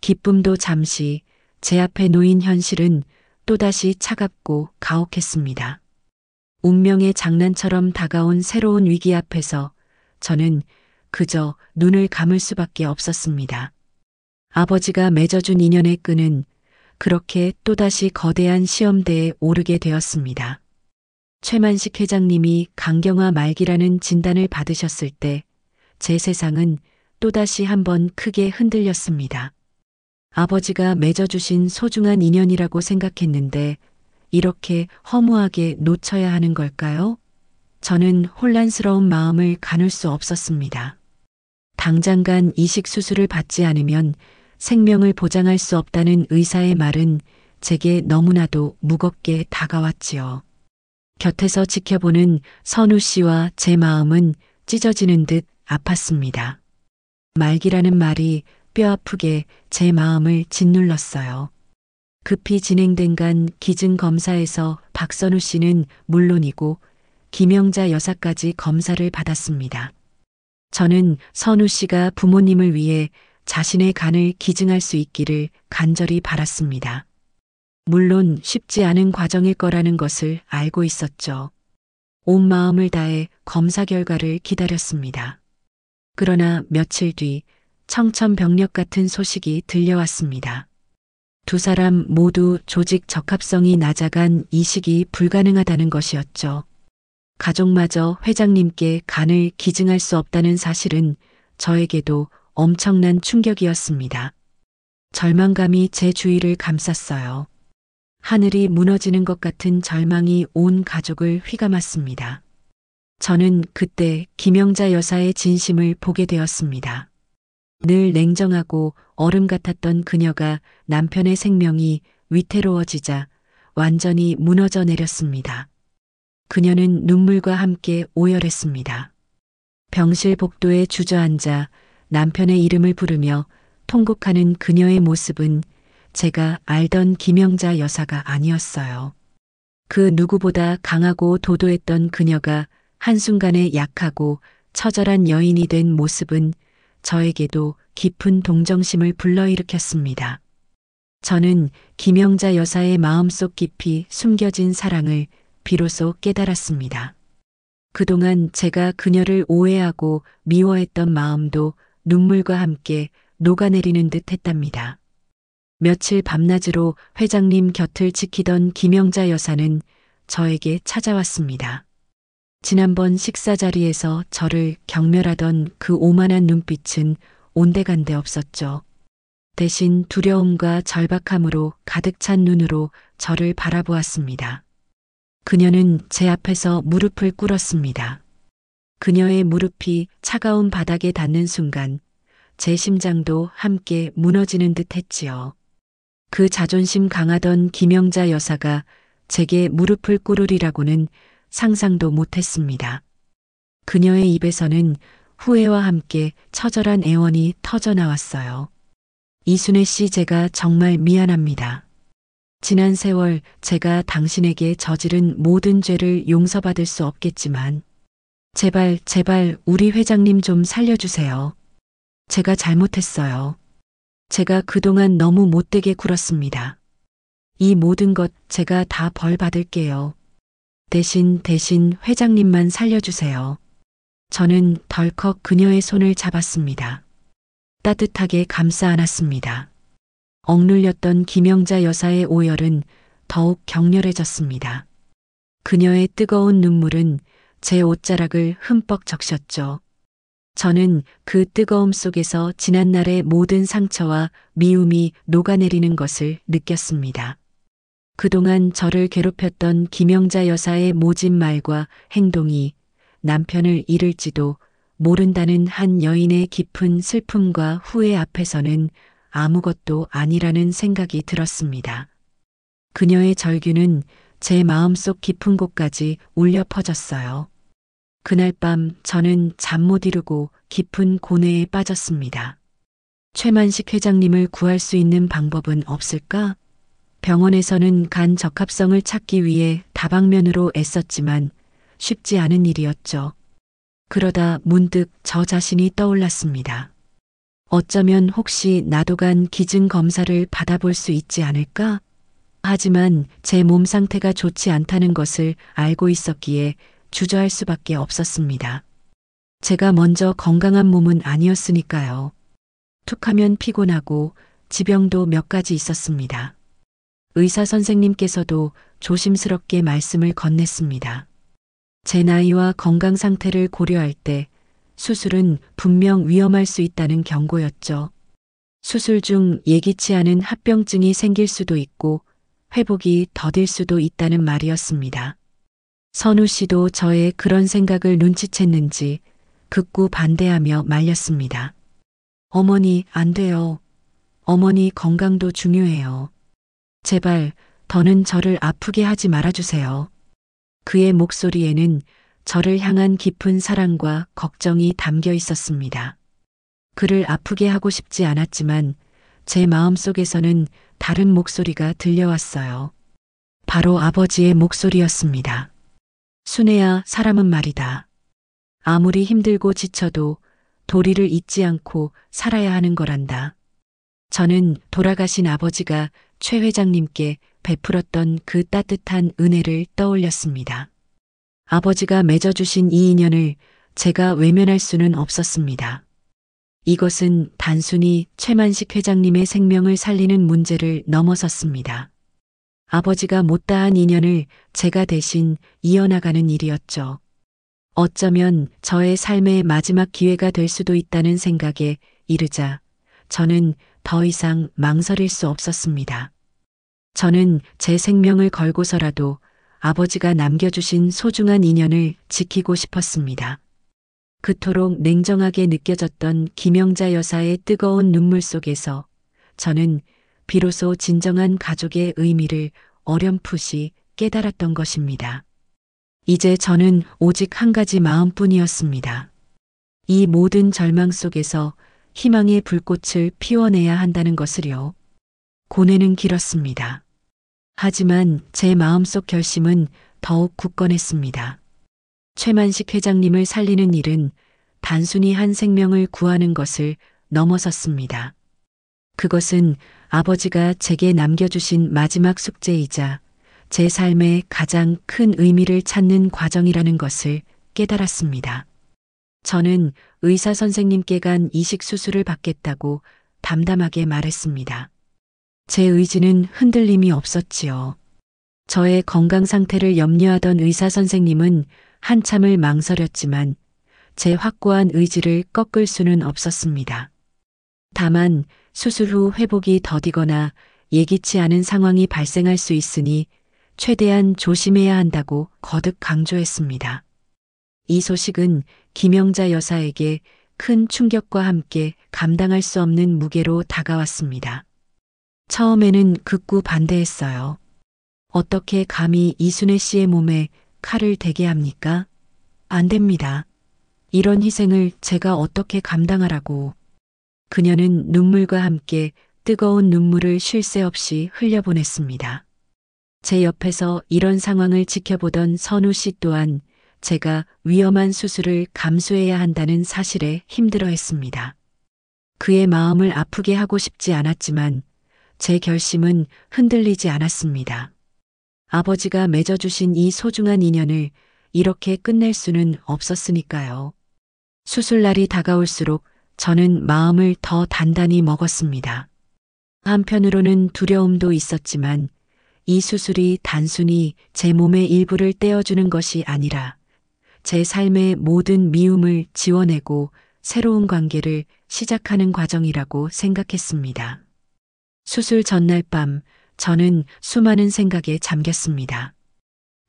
기쁨도 잠시, 제 앞에 놓인 현실은 또다시 차갑고 가혹했습니다. 운명의 장난처럼 다가온 새로운 위기 앞에서 저는 그저 눈을 감을 수밖에 없었습니다. 아버지가 맺어준 인연의 끈은 그렇게 또다시 거대한 시험대에 오르게 되었습니다. 최만식 회장님이 강경화 말기라는 진단을 받으셨을 때 제 세상은 또다시 한번 크게 흔들렸습니다. 아버지가 맺어주신 소중한 인연이라고 생각했는데 이렇게 허무하게 놓쳐야 하는 걸까요? 저는 혼란스러운 마음을 가눌 수 없었습니다. 당장간 이식 수술을 받지 않으면 생명을 보장할 수 없다는 의사의 말은 제게 너무나도 무겁게 다가왔지요. 곁에서 지켜보는 선우 씨와 제 마음은 찢어지는 듯 아팠습니다. 말기라는 말이 뼈아프게 제 마음을 짓눌렀어요. 급히 진행된 간 기증 검사에서 박선우 씨는 물론이고 김영자 여사까지 검사를 받았습니다. 저는 선우 씨가 부모님을 위해 자신의 간을 기증할 수 있기를 간절히 바랐습니다. 물론 쉽지 않은 과정일 거라는 것을 알고 있었죠. 온 마음을 다해 검사 결과를 기다렸습니다. 그러나 며칠 뒤 청천벽력 같은 소식이 들려왔습니다. 두 사람 모두 조직 적합성이 낮아간 이식이 불가능하다는 것이었죠. 가족마저 회장님께 간을 기증할 수 없다는 사실은 저에게도 엄청난 충격이었습니다. 절망감이 제 주위를 감쌌어요. 하늘이 무너지는 것 같은 절망이 온 가족을 휘감았습니다. 저는 그때 김영자 여사의 진심을 보게 되었습니다. 늘 냉정하고 얼음 같았던 그녀가 남편의 생명이 위태로워지자 완전히 무너져 내렸습니다. 그녀는 눈물과 함께 오열했습니다. 병실 복도에 주저앉아 남편의 이름을 부르며 통곡하는 그녀의 모습은 제가 알던 김영자 여사가 아니었어요. 그 누구보다 강하고 도도했던 그녀가 한순간에 약하고 처절한 여인이 된 모습은 저에게도 깊은 동정심을 불러일으켰습니다. 저는 김영자 여사의 마음속 깊이 숨겨진 사랑을 비로소 깨달았습니다. 그동안 제가 그녀를 오해하고 미워했던 마음도 눈물과 함께 녹아내리는 듯 했답니다. 며칠 밤낮으로 회장님 곁을 지키던 김영자 여사는 저에게 찾아왔습니다. 지난번 식사 자리에서 저를 경멸하던 그 오만한 눈빛은 온데간데 없었죠. 대신 두려움과 절박함으로 가득 찬 눈으로 저를 바라보았습니다. 그녀는 제 앞에서 무릎을 꿇었습니다. 그녀의 무릎이 차가운 바닥에 닿는 순간 제 심장도 함께 무너지는 듯 했지요. 그 자존심 강하던 김영자 여사가 제게 무릎을 꿇으리라고는 상상도 못했습니다. 그녀의 입에서는 후회와 함께 처절한 애원이 터져나왔어요. 이순애 씨, 제가 정말 미안합니다. 지난 세월 제가 당신에게 저지른 모든 죄를 용서받을 수 없겠지만 제발 우리 회장님 좀 살려주세요. 제가 잘못했어요. 제가 그동안 너무 못되게 굴었습니다. 이 모든 것 제가 다 벌 받을게요. 대신 회장님만 살려주세요. 저는 덜컥 그녀의 손을 잡았습니다. 따뜻하게 감싸 안았습니다. 억눌렸던 김영자 여사의 오열은 더욱 격렬해졌습니다. 그녀의 뜨거운 눈물은 제 옷자락을 흠뻑 적셨죠. 저는 그 뜨거움 속에서 지난날의 모든 상처와 미움이 녹아내리는 것을 느꼈습니다. 그동안 저를 괴롭혔던 김영자 여사의 모진 말과 행동이 남편을 잃을지도 모른다는 한 여인의 깊은 슬픔과 후회 앞에서는 아무것도 아니라는 생각이 들었습니다. 그녀의 절규는 제 마음속 깊은 곳까지 울려 퍼졌어요. 그날 밤 저는 잠 못 이루고 깊은 고뇌에 빠졌습니다. 최만식 회장님을 구할 수 있는 방법은 없을까? 병원에서는 간 적합성을 찾기 위해 다방면으로 애썼지만 쉽지 않은 일이었죠. 그러다 문득 저 자신이 떠올랐습니다. 어쩌면 혹시 나도 간 기증 검사를 받아볼 수 있지 않을까? 하지만 제 몸 상태가 좋지 않다는 것을 알고 있었기에 주저할 수밖에 없었습니다. 제가 먼저 건강한 몸은 아니었으니까요. 툭하면 피곤하고 지병도 몇 가지 있었습니다. 의사 선생님께서도 조심스럽게 말씀을 건넸습니다. 제 나이와 건강 상태를 고려할 때 수술은 분명 위험할 수 있다는 경고였죠. 수술 중 예기치 않은 합병증이 생길 수도 있고 회복이 더딜 수도 있다는 말이었습니다. 선우 씨도 저의 그런 생각을 눈치챘는지 극구 반대하며 말렸습니다. 어머니, 안 돼요. 어머니 건강도 중요해요. 제발 더는 저를 아프게 하지 말아주세요. 그의 목소리에는 저를 향한 깊은 사랑과 걱정이 담겨 있었습니다. 그를 아프게 하고 싶지 않았지만 제 마음속에서는 다른 목소리가 들려왔어요. 바로 아버지의 목소리였습니다. 순애야, 사람은 말이다. 아무리 힘들고 지쳐도 도리를 잊지 않고 살아야 하는 거란다. 저는 돌아가신 아버지가 최 회장님께 베풀었던 그 따뜻한 은혜를 떠올렸습니다. 아버지가 맺어주신 이 인연을 제가 외면할 수는 없었습니다. 이것은 단순히 최만식 회장님의 생명을 살리는 문제를 넘어섰습니다. 아버지가 못다한 인연을 제가 대신 이어나가는 일이었죠. 어쩌면 저의 삶의 마지막 기회가 될 수도 있다는 생각에 이르자 저는 더 이상 망설일 수 없었습니다. 저는 제 생명을 걸고서라도 아버지가 남겨주신 소중한 인연을 지키고 싶었습니다. 그토록 냉정하게 느껴졌던 김영자 여사의 뜨거운 눈물 속에서 저는 비로소 진정한 가족의 의미를 어렴풋이 깨달았던 것입니다. 이제 저는 오직 한 가지 마음뿐이었습니다. 이 모든 절망 속에서 희망의 불꽃을 피워내야 한다는 것을요. 고뇌는 길었습니다. 하지만 제 마음속 결심은 더욱 굳건했습니다. 최만식 회장님을 살리는 일은 단순히 한 생명을 구하는 것을 넘어섰습니다. 그것은 아버지가 제게 남겨주신 마지막 숙제이자 제 삶의 가장 큰 의미를 찾는 과정이라는 것을 깨달았습니다. 저는 의사 선생님께 간 이식 수술을 받겠다고 담담하게 말했습니다. 제 의지는 흔들림이 없었지요. 저의 건강 상태를 염려하던 의사 선생님은 한참을 망설였지만 제 확고한 의지를 꺾을 수는 없었습니다. 다만 수술 후 회복이 더디거나 예기치 않은 상황이 발생할 수 있으니 최대한 조심해야 한다고 거듭 강조했습니다. 이 소식은 김영자 여사에게 큰 충격과 함께 감당할 수 없는 무게로 다가왔습니다. 처음에는 극구 반대했어요. 어떻게 감히 이순애 씨의 몸에 칼을 대게 합니까? 안 됩니다. 이런 희생을 제가 어떻게 감당하라고. 그녀는 눈물과 함께 뜨거운 눈물을 쉴 새 없이 흘려보냈습니다. 제 옆에서 이런 상황을 지켜보던 선우 씨 또한 제가 위험한 수술을 감수해야 한다는 사실에 힘들어했습니다. 그의 마음을 아프게 하고 싶지 않았지만 제 결심은 흔들리지 않았습니다. 아버지가 맺어주신 이 소중한 인연을 이렇게 끝낼 수는 없었으니까요. 수술날이 다가올수록 저는 마음을 더 단단히 먹었습니다. 한편으로는 두려움도 있었지만 이 수술이 단순히 제 몸의 일부를 떼어주는 것이 아니라 제 삶의 모든 미움을 지워내고 새로운 관계를 시작하는 과정이라고 생각했습니다. 수술 전날 밤 저는 수많은 생각에 잠겼습니다.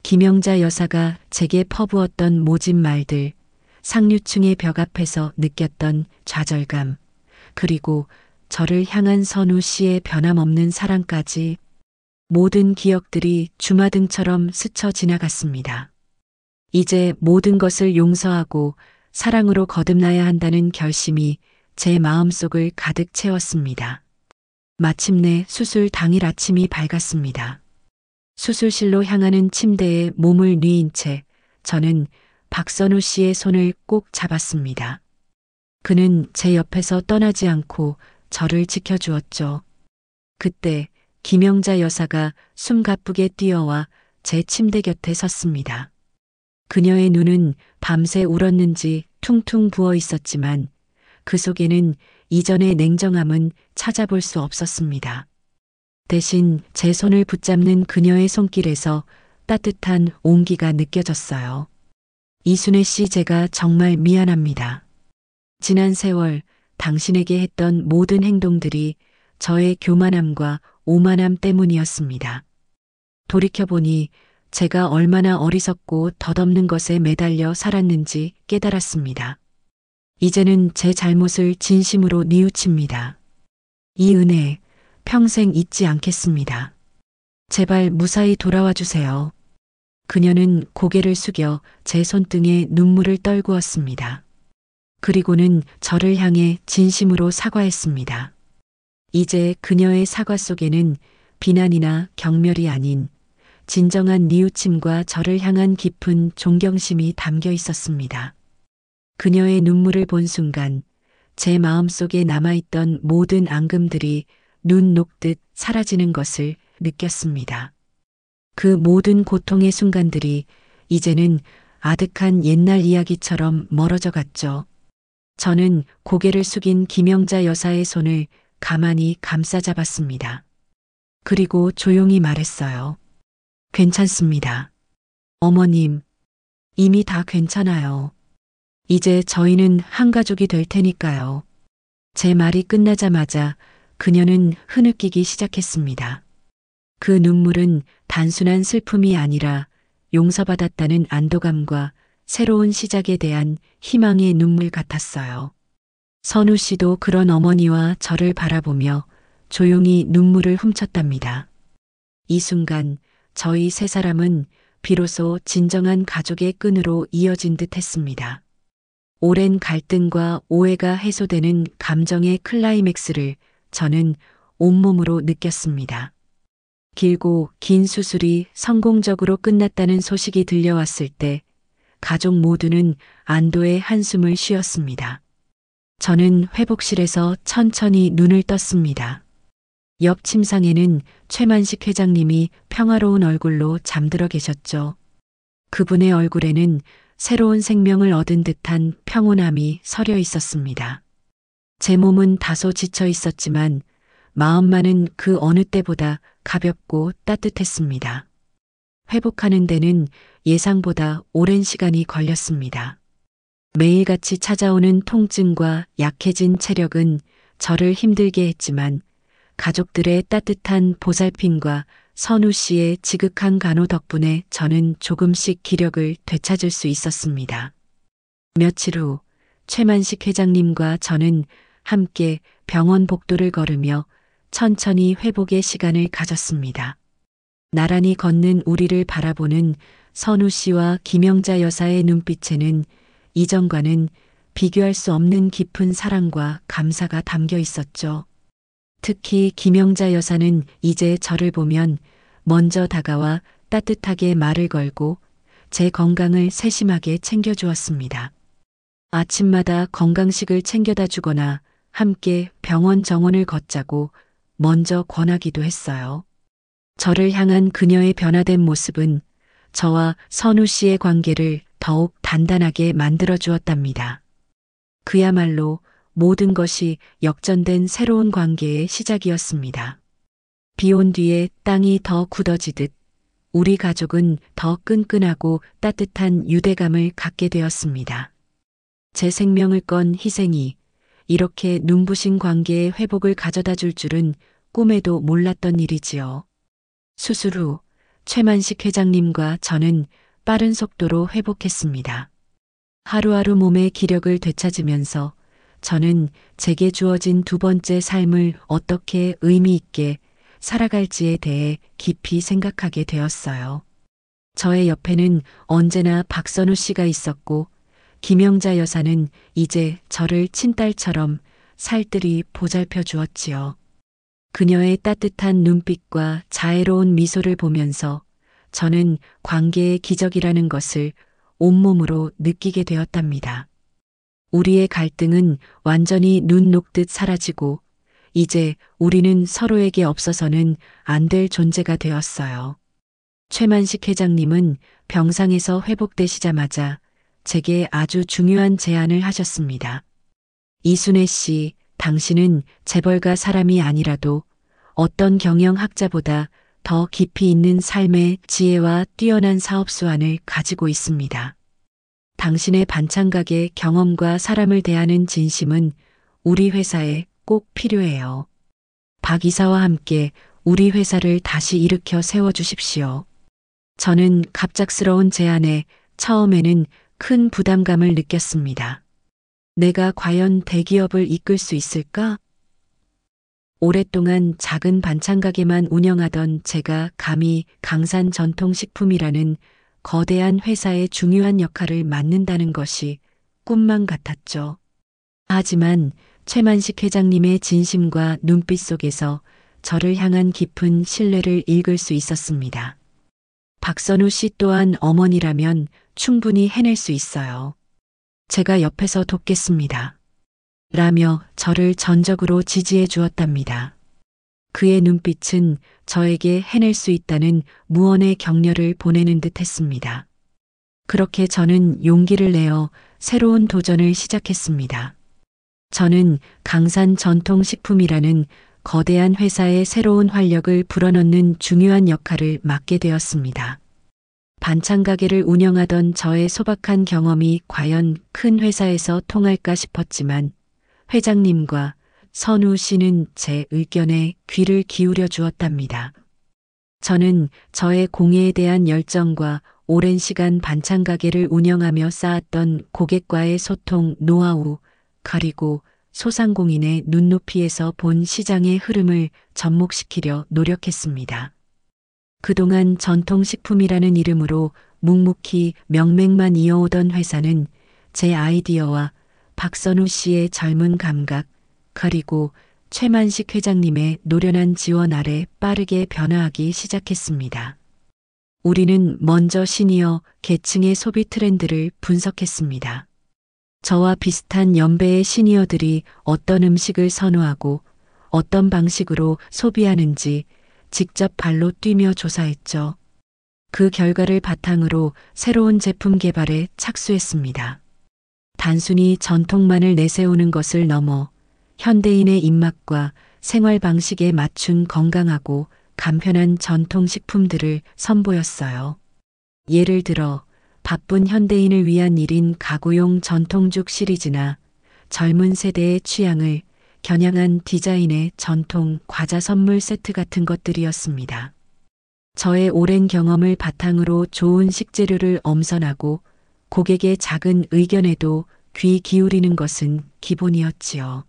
김영자 여사가 제게 퍼부었던 모진 말들, 상류층의 벽 앞에서 느꼈던 좌절감, 그리고 저를 향한 선우 씨의 변함없는 사랑까지 모든 기억들이 주마등처럼 스쳐 지나갔습니다. 이제 모든 것을 용서하고 사랑으로 거듭나야 한다는 결심이 제 마음속을 가득 채웠습니다. 마침내 수술 당일 아침이 밝았습니다. 수술실로 향하는 침대에 몸을 뉘인 채 저는 박선우 씨의 손을 꼭 잡았습니다. 그는 제 옆에서 떠나지 않고 저를 지켜주었죠. 그때 김영자 여사가 숨가쁘게 뛰어와 제 침대 곁에 섰습니다. 그녀의 눈은 밤새 울었는지 퉁퉁 부어 있었지만 그 속에는 이전의 냉정함은 찾아볼 수 없었습니다. 대신 제 손을 붙잡는 그녀의 손길에서 따뜻한 온기가 느껴졌어요. 이순애 씨, 제가 정말 미안합니다. 지난 세월 당신에게 했던 모든 행동들이 저의 교만함과 오만함 때문이었습니다. 돌이켜보니 제가 얼마나 어리석고 덧없는 것에 매달려 살았는지 깨달았습니다. 이제는 제 잘못을 진심으로 뉘우칩니다. 이 은혜 평생 잊지 않겠습니다. 제발 무사히 돌아와 주세요. 그녀는 고개를 숙여 제 손등에 눈물을 떨구었습니다. 그리고는 저를 향해 진심으로 사과했습니다. 이제 그녀의 사과 속에는 비난이나 경멸이 아닌 진정한 뉘우침과 저를 향한 깊은 존경심이 담겨 있었습니다. 그녀의 눈물을 본 순간 제 마음속에 남아있던 모든 앙금들이 눈 녹듯 사라지는 것을 느꼈습니다. 그 모든 고통의 순간들이 이제는 아득한 옛날 이야기처럼 멀어져 갔죠. 저는 고개를 숙인 김영자 여사의 손을 가만히 감싸잡았습니다. 그리고 조용히 말했어요. 괜찮습니다. 어머님, 이미 다 괜찮아요. 이제 저희는 한 가족이 될 테니까요. 제 말이 끝나자마자 그녀는 흐느끼기 시작했습니다. 그 눈물은 단순한 슬픔이 아니라 용서받았다는 안도감과 새로운 시작에 대한 희망의 눈물 같았어요. 선우 씨도 그런 어머니와 저를 바라보며 조용히 눈물을 훔쳤답니다. 이 순간 저희 세 사람은 비로소 진정한 가족의 끈으로 이어진 듯 했습니다. 오랜 갈등과 오해가 해소되는 감정의 클라이맥스를 저는 온몸으로 느꼈습니다. 길고 긴 수술이 성공적으로 끝났다는 소식이 들려왔을 때 가족 모두는 안도의 한숨을 쉬었습니다. 저는 회복실에서 천천히 눈을 떴습니다. 옆 침상에는 최만식 회장님이 평화로운 얼굴로 잠들어 계셨죠. 그분의 얼굴에는 새로운 생명을 얻은 듯한 평온함이 서려 있었습니다. 제 몸은 다소 지쳐 있었지만 마음만은 그 어느 때보다 가볍고 따뜻했습니다. 회복하는 데는 예상보다 오랜 시간이 걸렸습니다. 매일같이 찾아오는 통증과 약해진 체력은 저를 힘들게 했지만 가족들의 따뜻한 보살핌과 선우 씨의 지극한 간호 덕분에 저는 조금씩 기력을 되찾을 수 있었습니다. 며칠 후 최만식 회장님과 저는 함께 병원 복도를 걸으며 천천히 회복의 시간을 가졌습니다. 나란히 걷는 우리를 바라보는 선우 씨와 김영자 여사의 눈빛에는 이전과는 비교할 수 없는 깊은 사랑과 감사가 담겨 있었죠. 특히 김영자 여사는 이제 저를 보면 먼저 다가와 따뜻하게 말을 걸고 제 건강을 세심하게 챙겨주었습니다. 아침마다 건강식을 챙겨다 주거나 함께 병원 정원을 걷자고 먼저 권하기도 했어요. 저를 향한 그녀의 변화된 모습은 저와 선우 씨의 관계를 더욱 단단하게 만들어 주었답니다. 그야말로 모든 것이 역전된 새로운 관계의 시작이었습니다. 비 온 뒤에 땅이 더 굳어지듯 우리 가족은 더 끈끈하고 따뜻한 유대감을 갖게 되었습니다. 제 생명을 건 희생이 이렇게 눈부신 관계의 회복을 가져다 줄 줄은 꿈에도 몰랐던 일이지요. 수술 후 최만식 회장님과 저는 빠른 속도로 회복했습니다. 하루하루 몸의 기력을 되찾으면서 저는 제게 주어진 두 번째 삶을 어떻게 의미 있게 살아갈지에 대해 깊이 생각하게 되었어요. 저의 옆에는 언제나 박선우 씨가 있었고 김영자 여사는 이제 저를 친딸처럼 살뜰히 보살펴 주었지요. 그녀의 따뜻한 눈빛과 자애로운 미소를 보면서 저는 관계의 기적이라는 것을 온몸으로 느끼게 되었답니다. 우리의 갈등은 완전히 눈 녹듯 사라지고 이제 우리는 서로에게 없어서는 안 될 존재가 되었어요. 최만식 회장님은 병상에서 회복되시자마자 제게 아주 중요한 제안을 하셨습니다. 이순애 씨, 당신은 재벌가 사람이 아니라도 어떤 경영학자보다 더 깊이 있는 삶의 지혜와 뛰어난 사업 수완을 가지고 있습니다. 당신의 반찬가게 경험과 사람을 대하는 진심은 우리 회사에 꼭 필요해요. 박 이사와 함께 우리 회사를 다시 일으켜 세워주십시오. 저는 갑작스러운 제안에 처음에는 큰 부담감을 느꼈습니다. 내가 과연 대기업을 이끌 수 있을까? 오랫동안 작은 반찬가게만 운영하던 제가 감히 강산 전통식품이라는 거대한 회사의 중요한 역할을 맡는다는 것이 꿈만 같았죠. 하지만 최만식 회장님의 진심과 눈빛 속에서 저를 향한 깊은 신뢰를 읽을 수 있었습니다. 박선우 씨 또한 어머니라면 충분히 해낼 수 있어요. 제가 옆에서 돕겠습니다. 라며 저를 전적으로 지지해 주었답니다. 그의 눈빛은 저에게 해낼 수 있다는 무언의 격려를 보내는 듯 했습니다. 그렇게 저는 용기를 내어 새로운 도전을 시작했습니다. 저는 강산 전통식품이라는 거대한 회사의 새로운 활력을 불어넣는 중요한 역할을 맡게 되었습니다. 반찬가게를 운영하던 저의 소박한 경험이 과연 큰 회사에서 통할까 싶었지만 회장님과 선우 씨는 제 의견에 귀를 기울여 주었답니다. 저는 저의 공예에 대한 열정과 오랜 시간 반찬가게를 운영하며 쌓았던 고객과의 소통 노하우, 그리고 소상공인의 눈높이에서 본 시장의 흐름을 접목시키려 노력했습니다. 그동안 전통식품이라는 이름으로 묵묵히 명맥만 이어오던 회사는 제 아이디어와 박선우 씨의 젊은 감각, 그리고 최만식 회장님의 노련한 지원 아래 빠르게 변화하기 시작했습니다. 우리는 먼저 시니어 계층의 소비 트렌드를 분석했습니다. 저와 비슷한 연배의 시니어들이 어떤 음식을 선호하고 어떤 방식으로 소비하는지 직접 발로 뛰며 조사했죠. 그 결과를 바탕으로 새로운 제품 개발에 착수했습니다. 단순히 전통만을 내세우는 것을 넘어 현대인의 입맛과 생활 방식에 맞춘 건강하고 간편한 전통식품들을 선보였어요. 예를 들어 바쁜 현대인을 위한 1인 가구용 전통죽 시리즈나 젊은 세대의 취향을 겨냥한 디자인의 전통 과자 선물 세트 같은 것들이었습니다. 저의 오랜 경험을 바탕으로 좋은 식재료를 엄선하고 고객의 작은 의견에도 귀 기울이는 것은 기본이었지요.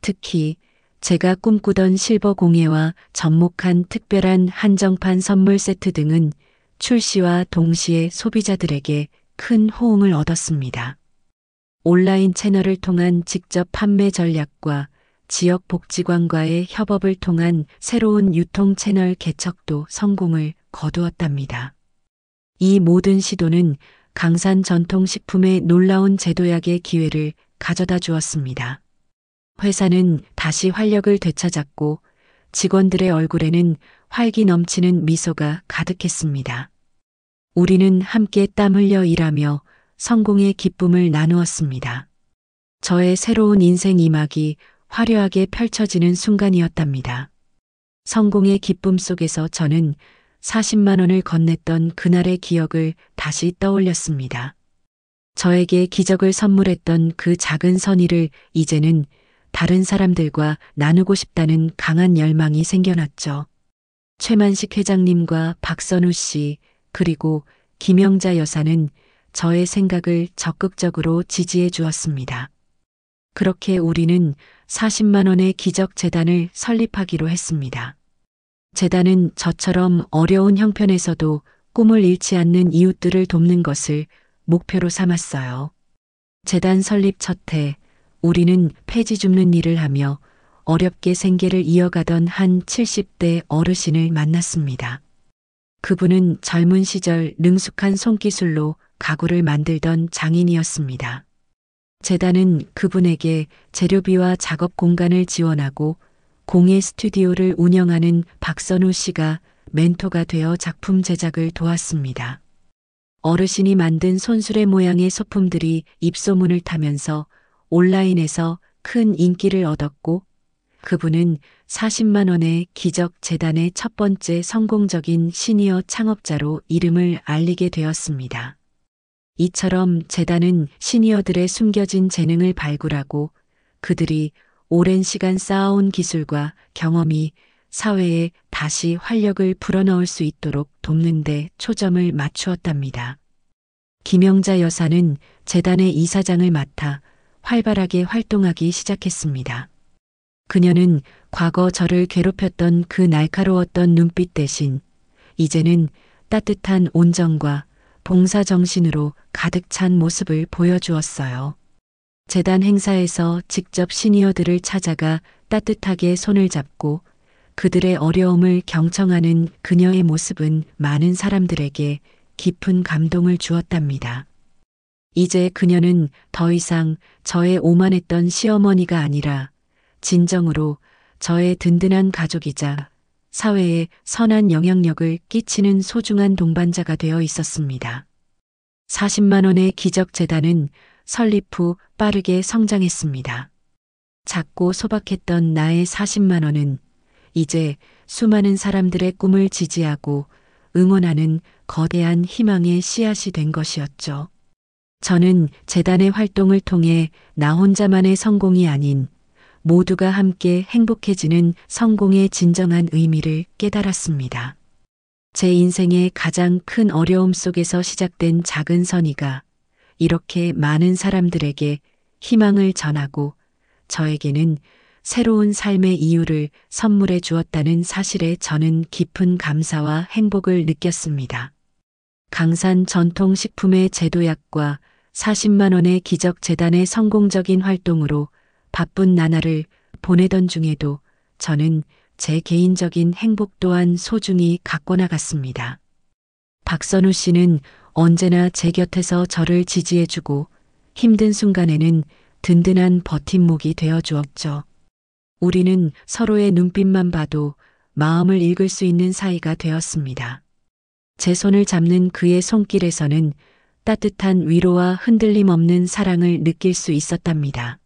특히 제가 꿈꾸던 실버 공예와 접목한 특별한 한정판 선물 세트 등은 출시와 동시에 소비자들에게 큰 호응을 얻었습니다. 온라인 채널을 통한 직접 판매 전략과 지역 복지관과의 협업을 통한 새로운 유통 채널 개척도 성공을 거두었답니다. 이 모든 시도는 강산 전통식품의 놀라운 재도약의 기회를 가져다 주었습니다. 회사는 다시 활력을 되찾았고 직원들의 얼굴에는 활기 넘치는 미소가 가득했습니다. 우리는 함께 땀 흘려 일하며 성공의 기쁨을 나누었습니다. 저의 새로운 인생 2막이 화려하게 펼쳐지는 순간이었답니다. 성공의 기쁨 속에서 저는 40만 원을 건넸던 그날의 기억을 다시 떠올렸습니다. 저에게 기적을 선물했던 그 작은 선의를 이제는 다른 사람들과 나누고 싶다는 강한 열망이 생겨났죠. 최만식 회장님과 박선우 씨, 그리고 김영자 여사는 저의 생각을 적극적으로 지지해 주었습니다. 그렇게 우리는 40만 원의 기적재단을 설립하기로 했습니다. 재단은 저처럼 어려운 형편에서도 꿈을 잃지 않는 이웃들을 돕는 것을 목표로 삼았어요. 재단 설립 첫 해, 우리는 폐지 줍는 일을 하며 어렵게 생계를 이어가던 한 70대 어르신을 만났습니다. 그분은 젊은 시절 능숙한 손기술로 가구를 만들던 장인이었습니다. 재단은 그분에게 재료비와 작업 공간을 지원하고 공예 스튜디오를 운영하는 박선우 씨가 멘토가 되어 작품 제작을 도왔습니다. 어르신이 만든 손수레 모양의 소품들이 입소문을 타면서 온라인에서 큰 인기를 얻었고 그분은 40만 원의 기적 재단의 첫 번째 성공적인 시니어 창업자로 이름을 알리게 되었습니다. 이처럼 재단은 시니어들의 숨겨진 재능을 발굴하고 그들이 오랜 시간 쌓아온 기술과 경험이 사회에 다시 활력을 불어넣을 수 있도록 돕는 데 초점을 맞추었답니다. 김영자 여사는 재단의 이사장을 맡아 활발하게 활동하기 시작했습니다. 그녀는 과거 저를 괴롭혔던 그 날카로웠던 눈빛 대신 이제는 따뜻한 온정과 봉사 정신으로 가득 찬 모습을 보여주었어요. 재단 행사에서 직접 시니어들을 찾아가 따뜻하게 손을 잡고 그들의 어려움을 경청하는 그녀의 모습은 많은 사람들에게 깊은 감동을 주었답니다. 이제 그녀는 더 이상 저의 오만했던 시어머니가 아니라 진정으로 저의 든든한 가족이자 사회에 선한 영향력을 끼치는 소중한 동반자가 되어 있었습니다. 40만 원의 기적재단은 설립 후 빠르게 성장했습니다. 작고 소박했던 나의 40만 원은 이제 수많은 사람들의 꿈을 지지하고 응원하는 거대한 희망의 씨앗이 된 것이었죠. 저는 재단의 활동을 통해 나 혼자만의 성공이 아닌 모두가 함께 행복해지는 성공의 진정한 의미를 깨달았습니다. 제 인생의 가장 큰 어려움 속에서 시작된 작은 선의가 이렇게 많은 사람들에게 희망을 전하고 저에게는 새로운 삶의 이유를 선물해 주었다는 사실에 저는 깊은 감사와 행복을 느꼈습니다. 강산 전통식품의 제도약과 40만 원의 기적재단의 성공적인 활동으로 바쁜 나날을 보내던 중에도 저는 제 개인적인 행복 또한 소중히 갖고 나갔습니다. 박선우 씨는 언제나 제 곁에서 저를 지지해주고 힘든 순간에는 든든한 버팀목이 되어 주었죠. 우리는 서로의 눈빛만 봐도 마음을 읽을 수 있는 사이가 되었습니다. 제 손을 잡는 그의 손길에서는 따뜻한 위로와 흔들림 없는 사랑을 느낄 수 있었답니다.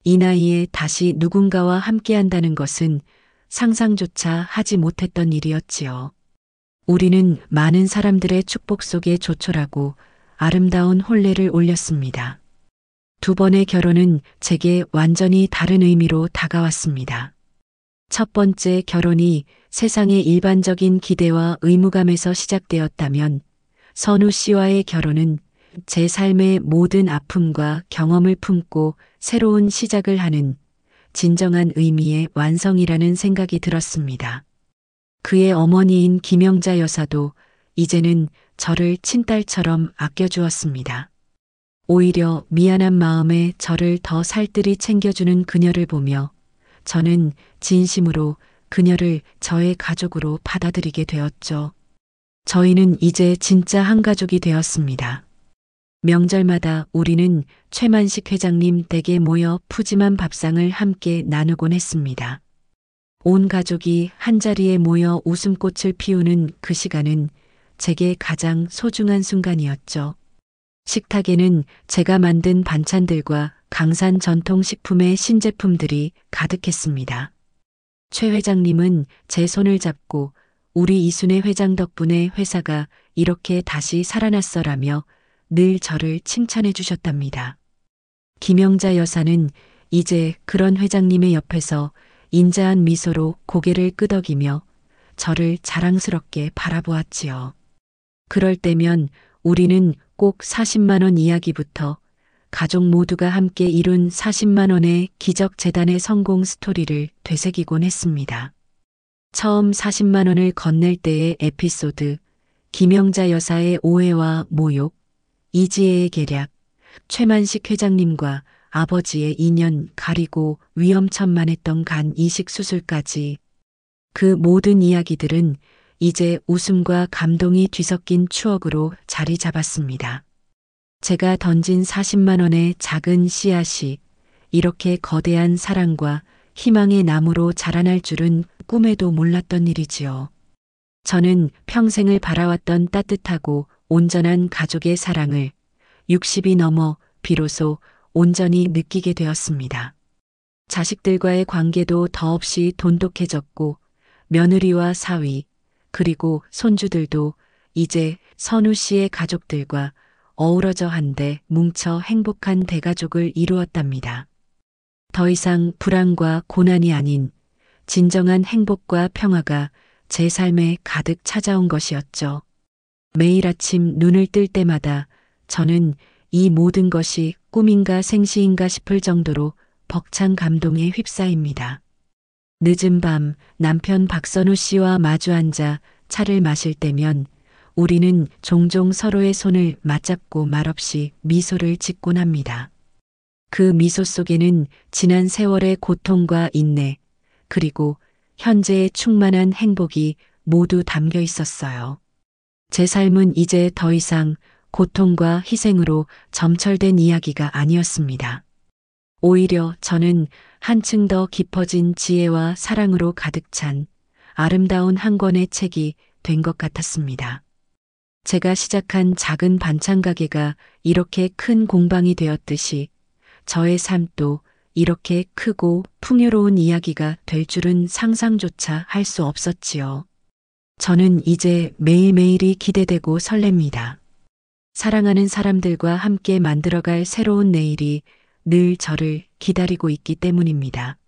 이 나이에 다시 누군가와 함께한다는 것은 상상조차 하지 못했던 일이었지요. 우리는 많은 사람들의 축복 속에 조촐하고 아름다운 혼례를 올렸습니다. 두 번의 결혼은 제게 완전히 다른 의미로 다가왔습니다. 첫 번째 결혼이 세상의 일반적인 기대와 의무감에서 시작되었다면 선우 씨와의 결혼은 제 삶의 모든 아픔과 경험을 품고 새로운 시작을 하는 진정한 의미의 완성이라는 생각이 들었습니다. 그의 어머니인 김영자 여사도 이제는 저를 친딸처럼 아껴주었습니다. 오히려 미안한 마음에 저를 더 살뜰히 챙겨주는 그녀를 보며 저는 진심으로 그녀를 저의 가족으로 받아들이게 되었죠. 저희는 이제 진짜 한 가족이 되었습니다. 명절마다 우리는 최만식 회장님 댁에 모여 푸짐한 밥상을 함께 나누곤 했습니다. 온 가족이 한자리에 모여 웃음꽃을 피우는 그 시간은 제게 가장 소중한 순간이었죠. 식탁에는 제가 만든 반찬들과 강산 전통식품의 신제품들이 가득했습니다. 최 회장님은 제 손을 잡고 우리 이순애 회장 덕분에 회사가 이렇게 다시 살아났어라며 늘 저를 칭찬해 주셨답니다. 김영자 여사는 이제 그런 회장님의 옆에서 인자한 미소로 고개를 끄덕이며 저를 자랑스럽게 바라보았지요. 그럴 때면 우리는 꼭 40만 원 이야기부터 가족 모두가 함께 이룬 40만 원의 기적재단의 성공 스토리를 되새기곤 했습니다. 처음 40만 원을 건넬 때의 에피소드, 김영자 여사의 오해와 모욕, 이지혜의 계략, 최만식 회장님과 아버지의 인연 가리고 위험천만했던 간 이식 수술까지 그 모든 이야기들은 이제 웃음과 감동이 뒤섞인 추억으로 자리 잡았습니다. 제가 던진 40만 원의 작은 씨앗이 이렇게 거대한 사랑과 희망의 나무로 자라날 줄은 꿈에도 몰랐던 일이지요. 저는 평생을 바라왔던 따뜻하고 온전한 가족의 사랑을 60이 넘어 비로소 온전히 느끼게 되었습니다. 자식들과의 관계도 더없이 돈독해졌고 며느리와 사위 그리고 손주들도 이제 선우 씨의 가족들과 어우러져 한데 뭉쳐 행복한 대가족을 이루었답니다. 더 이상 불안과 고난이 아닌 진정한 행복과 평화가 제 삶에 가득 찾아온 것이었죠. 매일 아침 눈을 뜰 때마다 저는 이 모든 것이 꿈인가 생시인가 싶을 정도로 벅찬 감동에 휩싸입니다. 늦은 밤 남편 박선우 씨와 마주 앉아 차를 마실 때면 우리는 종종 서로의 손을 맞잡고 말없이 미소를 짓곤 합니다. 그 미소 속에는 지난 세월의 고통과 인내, 그리고 현재의 충만한 행복이 모두 담겨 있었어요. 제 삶은 이제 더 이상 고통과 희생으로 점철된 이야기가 아니었습니다. 오히려 저는 한층 더 깊어진 지혜와 사랑으로 가득 찬 아름다운 한 권의 책이 된 것 같았습니다. 제가 시작한 작은 반찬 가게가 이렇게 큰 공방이 되었듯이 저의 삶도 이렇게 크고 풍요로운 이야기가 될 줄은 상상조차 할 수 없었지요. 저는 이제 매일매일이 기대되고 설렙니다. 사랑하는 사람들과 함께 만들어갈 새로운 내일이 늘 저를 기다리고 있기 때문입니다.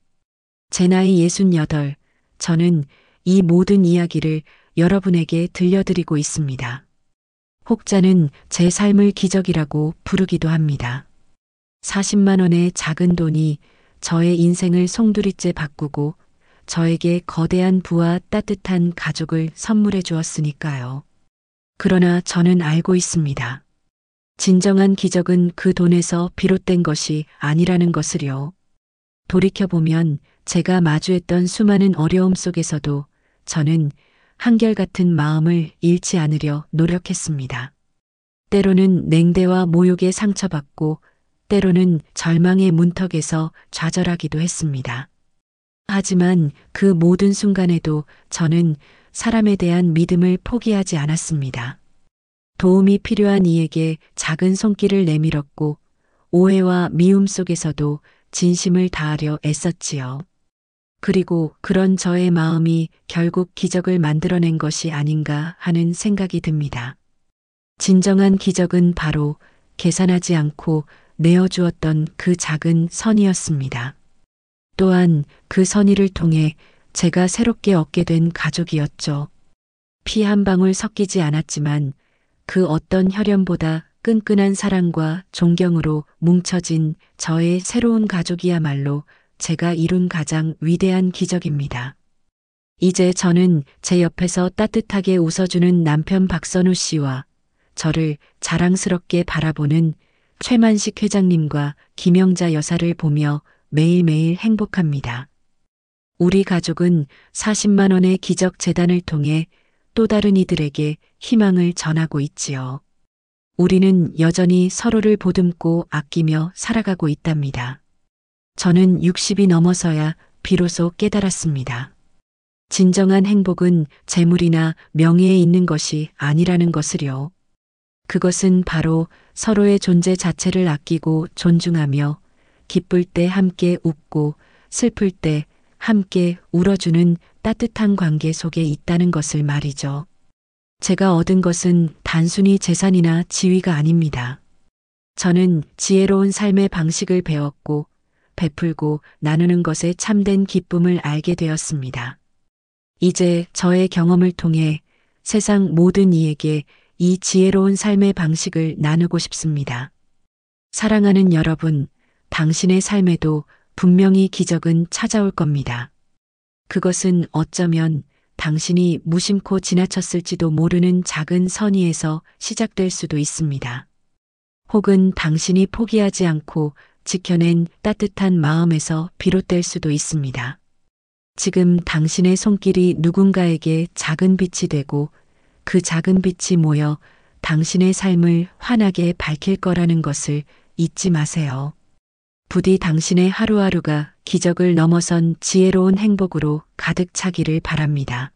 제 나이 68, 저는 이 모든 이야기를 여러분에게 들려드리고 있습니다. 혹자는 제 삶을 기적이라고 부르기도 합니다. 40만 원의 작은 돈이 저의 인생을 송두리째 바꾸고 저에게 거대한 부와 따뜻한 가족을 선물해 주었으니까요. 그러나 저는 알고 있습니다. 진정한 기적은 그 돈에서 비롯된 것이 아니라는 것을요. 돌이켜보면 제가 마주했던 수많은 어려움 속에서도 저는 한결같은 마음을 잃지 않으려 노력했습니다. 때로는 냉대와 모욕에 상처받고 때로는 절망의 문턱에서 좌절하기도 했습니다. 하지만 그 모든 순간에도 저는 사람에 대한 믿음을 포기하지 않았습니다. 도움이 필요한 이에게 작은 손길을 내밀었고 오해와 미움 속에서도 진심을 다하려 애썼지요. 그리고 그런 저의 마음이 결국 기적을 만들어낸 것이 아닌가 하는 생각이 듭니다. 진정한 기적은 바로 계산하지 않고 내어주었던 그 작은 선의였습니다. 또한 그 선의를 통해 제가 새롭게 얻게 된 가족이었죠. 피 한 방울 섞이지 않았지만 그 어떤 혈연보다 끈끈한 사랑과 존경으로 뭉쳐진 저의 새로운 가족이야말로 제가 이룬 가장 위대한 기적입니다. 이제 저는 제 옆에서 따뜻하게 웃어주는 남편 박선우 씨와 저를 자랑스럽게 바라보는 최만식 회장님과 김영자 여사를 보며 매일매일 행복합니다. 우리 가족은 40만 원의 기적 재단을 통해 또 다른 이들에게 희망을 전하고 있지요. 우리는 여전히 서로를 보듬고 아끼며 살아가고 있답니다. 저는 60이 넘어서야 비로소 깨달았습니다. 진정한 행복은 재물이나 명예에 있는 것이 아니라는 것을요. 그것은 바로 서로의 존재 자체를 아끼고 존중하며 기쁠 때 함께 웃고 슬플 때 함께 울어주는 따뜻한 관계 속에 있다는 것을 말이죠. 제가 얻은 것은 단순히 재산이나 지위가 아닙니다. 저는 지혜로운 삶의 방식을 배웠고 베풀고 나누는 것에 참된 기쁨을 알게 되었습니다. 이제 저의 경험을 통해 세상 모든 이에게 이 지혜로운 삶의 방식을 나누고 싶습니다. 사랑하는 여러분, 당신의 삶에도 분명히 기적은 찾아올 겁니다. 그것은 어쩌면 당신이 무심코 지나쳤을지도 모르는 작은 선의에서 시작될 수도 있습니다. 혹은 당신이 포기하지 않고 지켜낸 따뜻한 마음에서 비롯될 수도 있습니다. 지금 당신의 손길이 누군가에게 작은 빛이 되고 그 작은 빛이 모여 당신의 삶을 환하게 밝힐 거라는 것을 잊지 마세요. 부디 당신의 하루하루가 기적을 넘어선 지혜로운 행복으로 가득 차기를 바랍니다.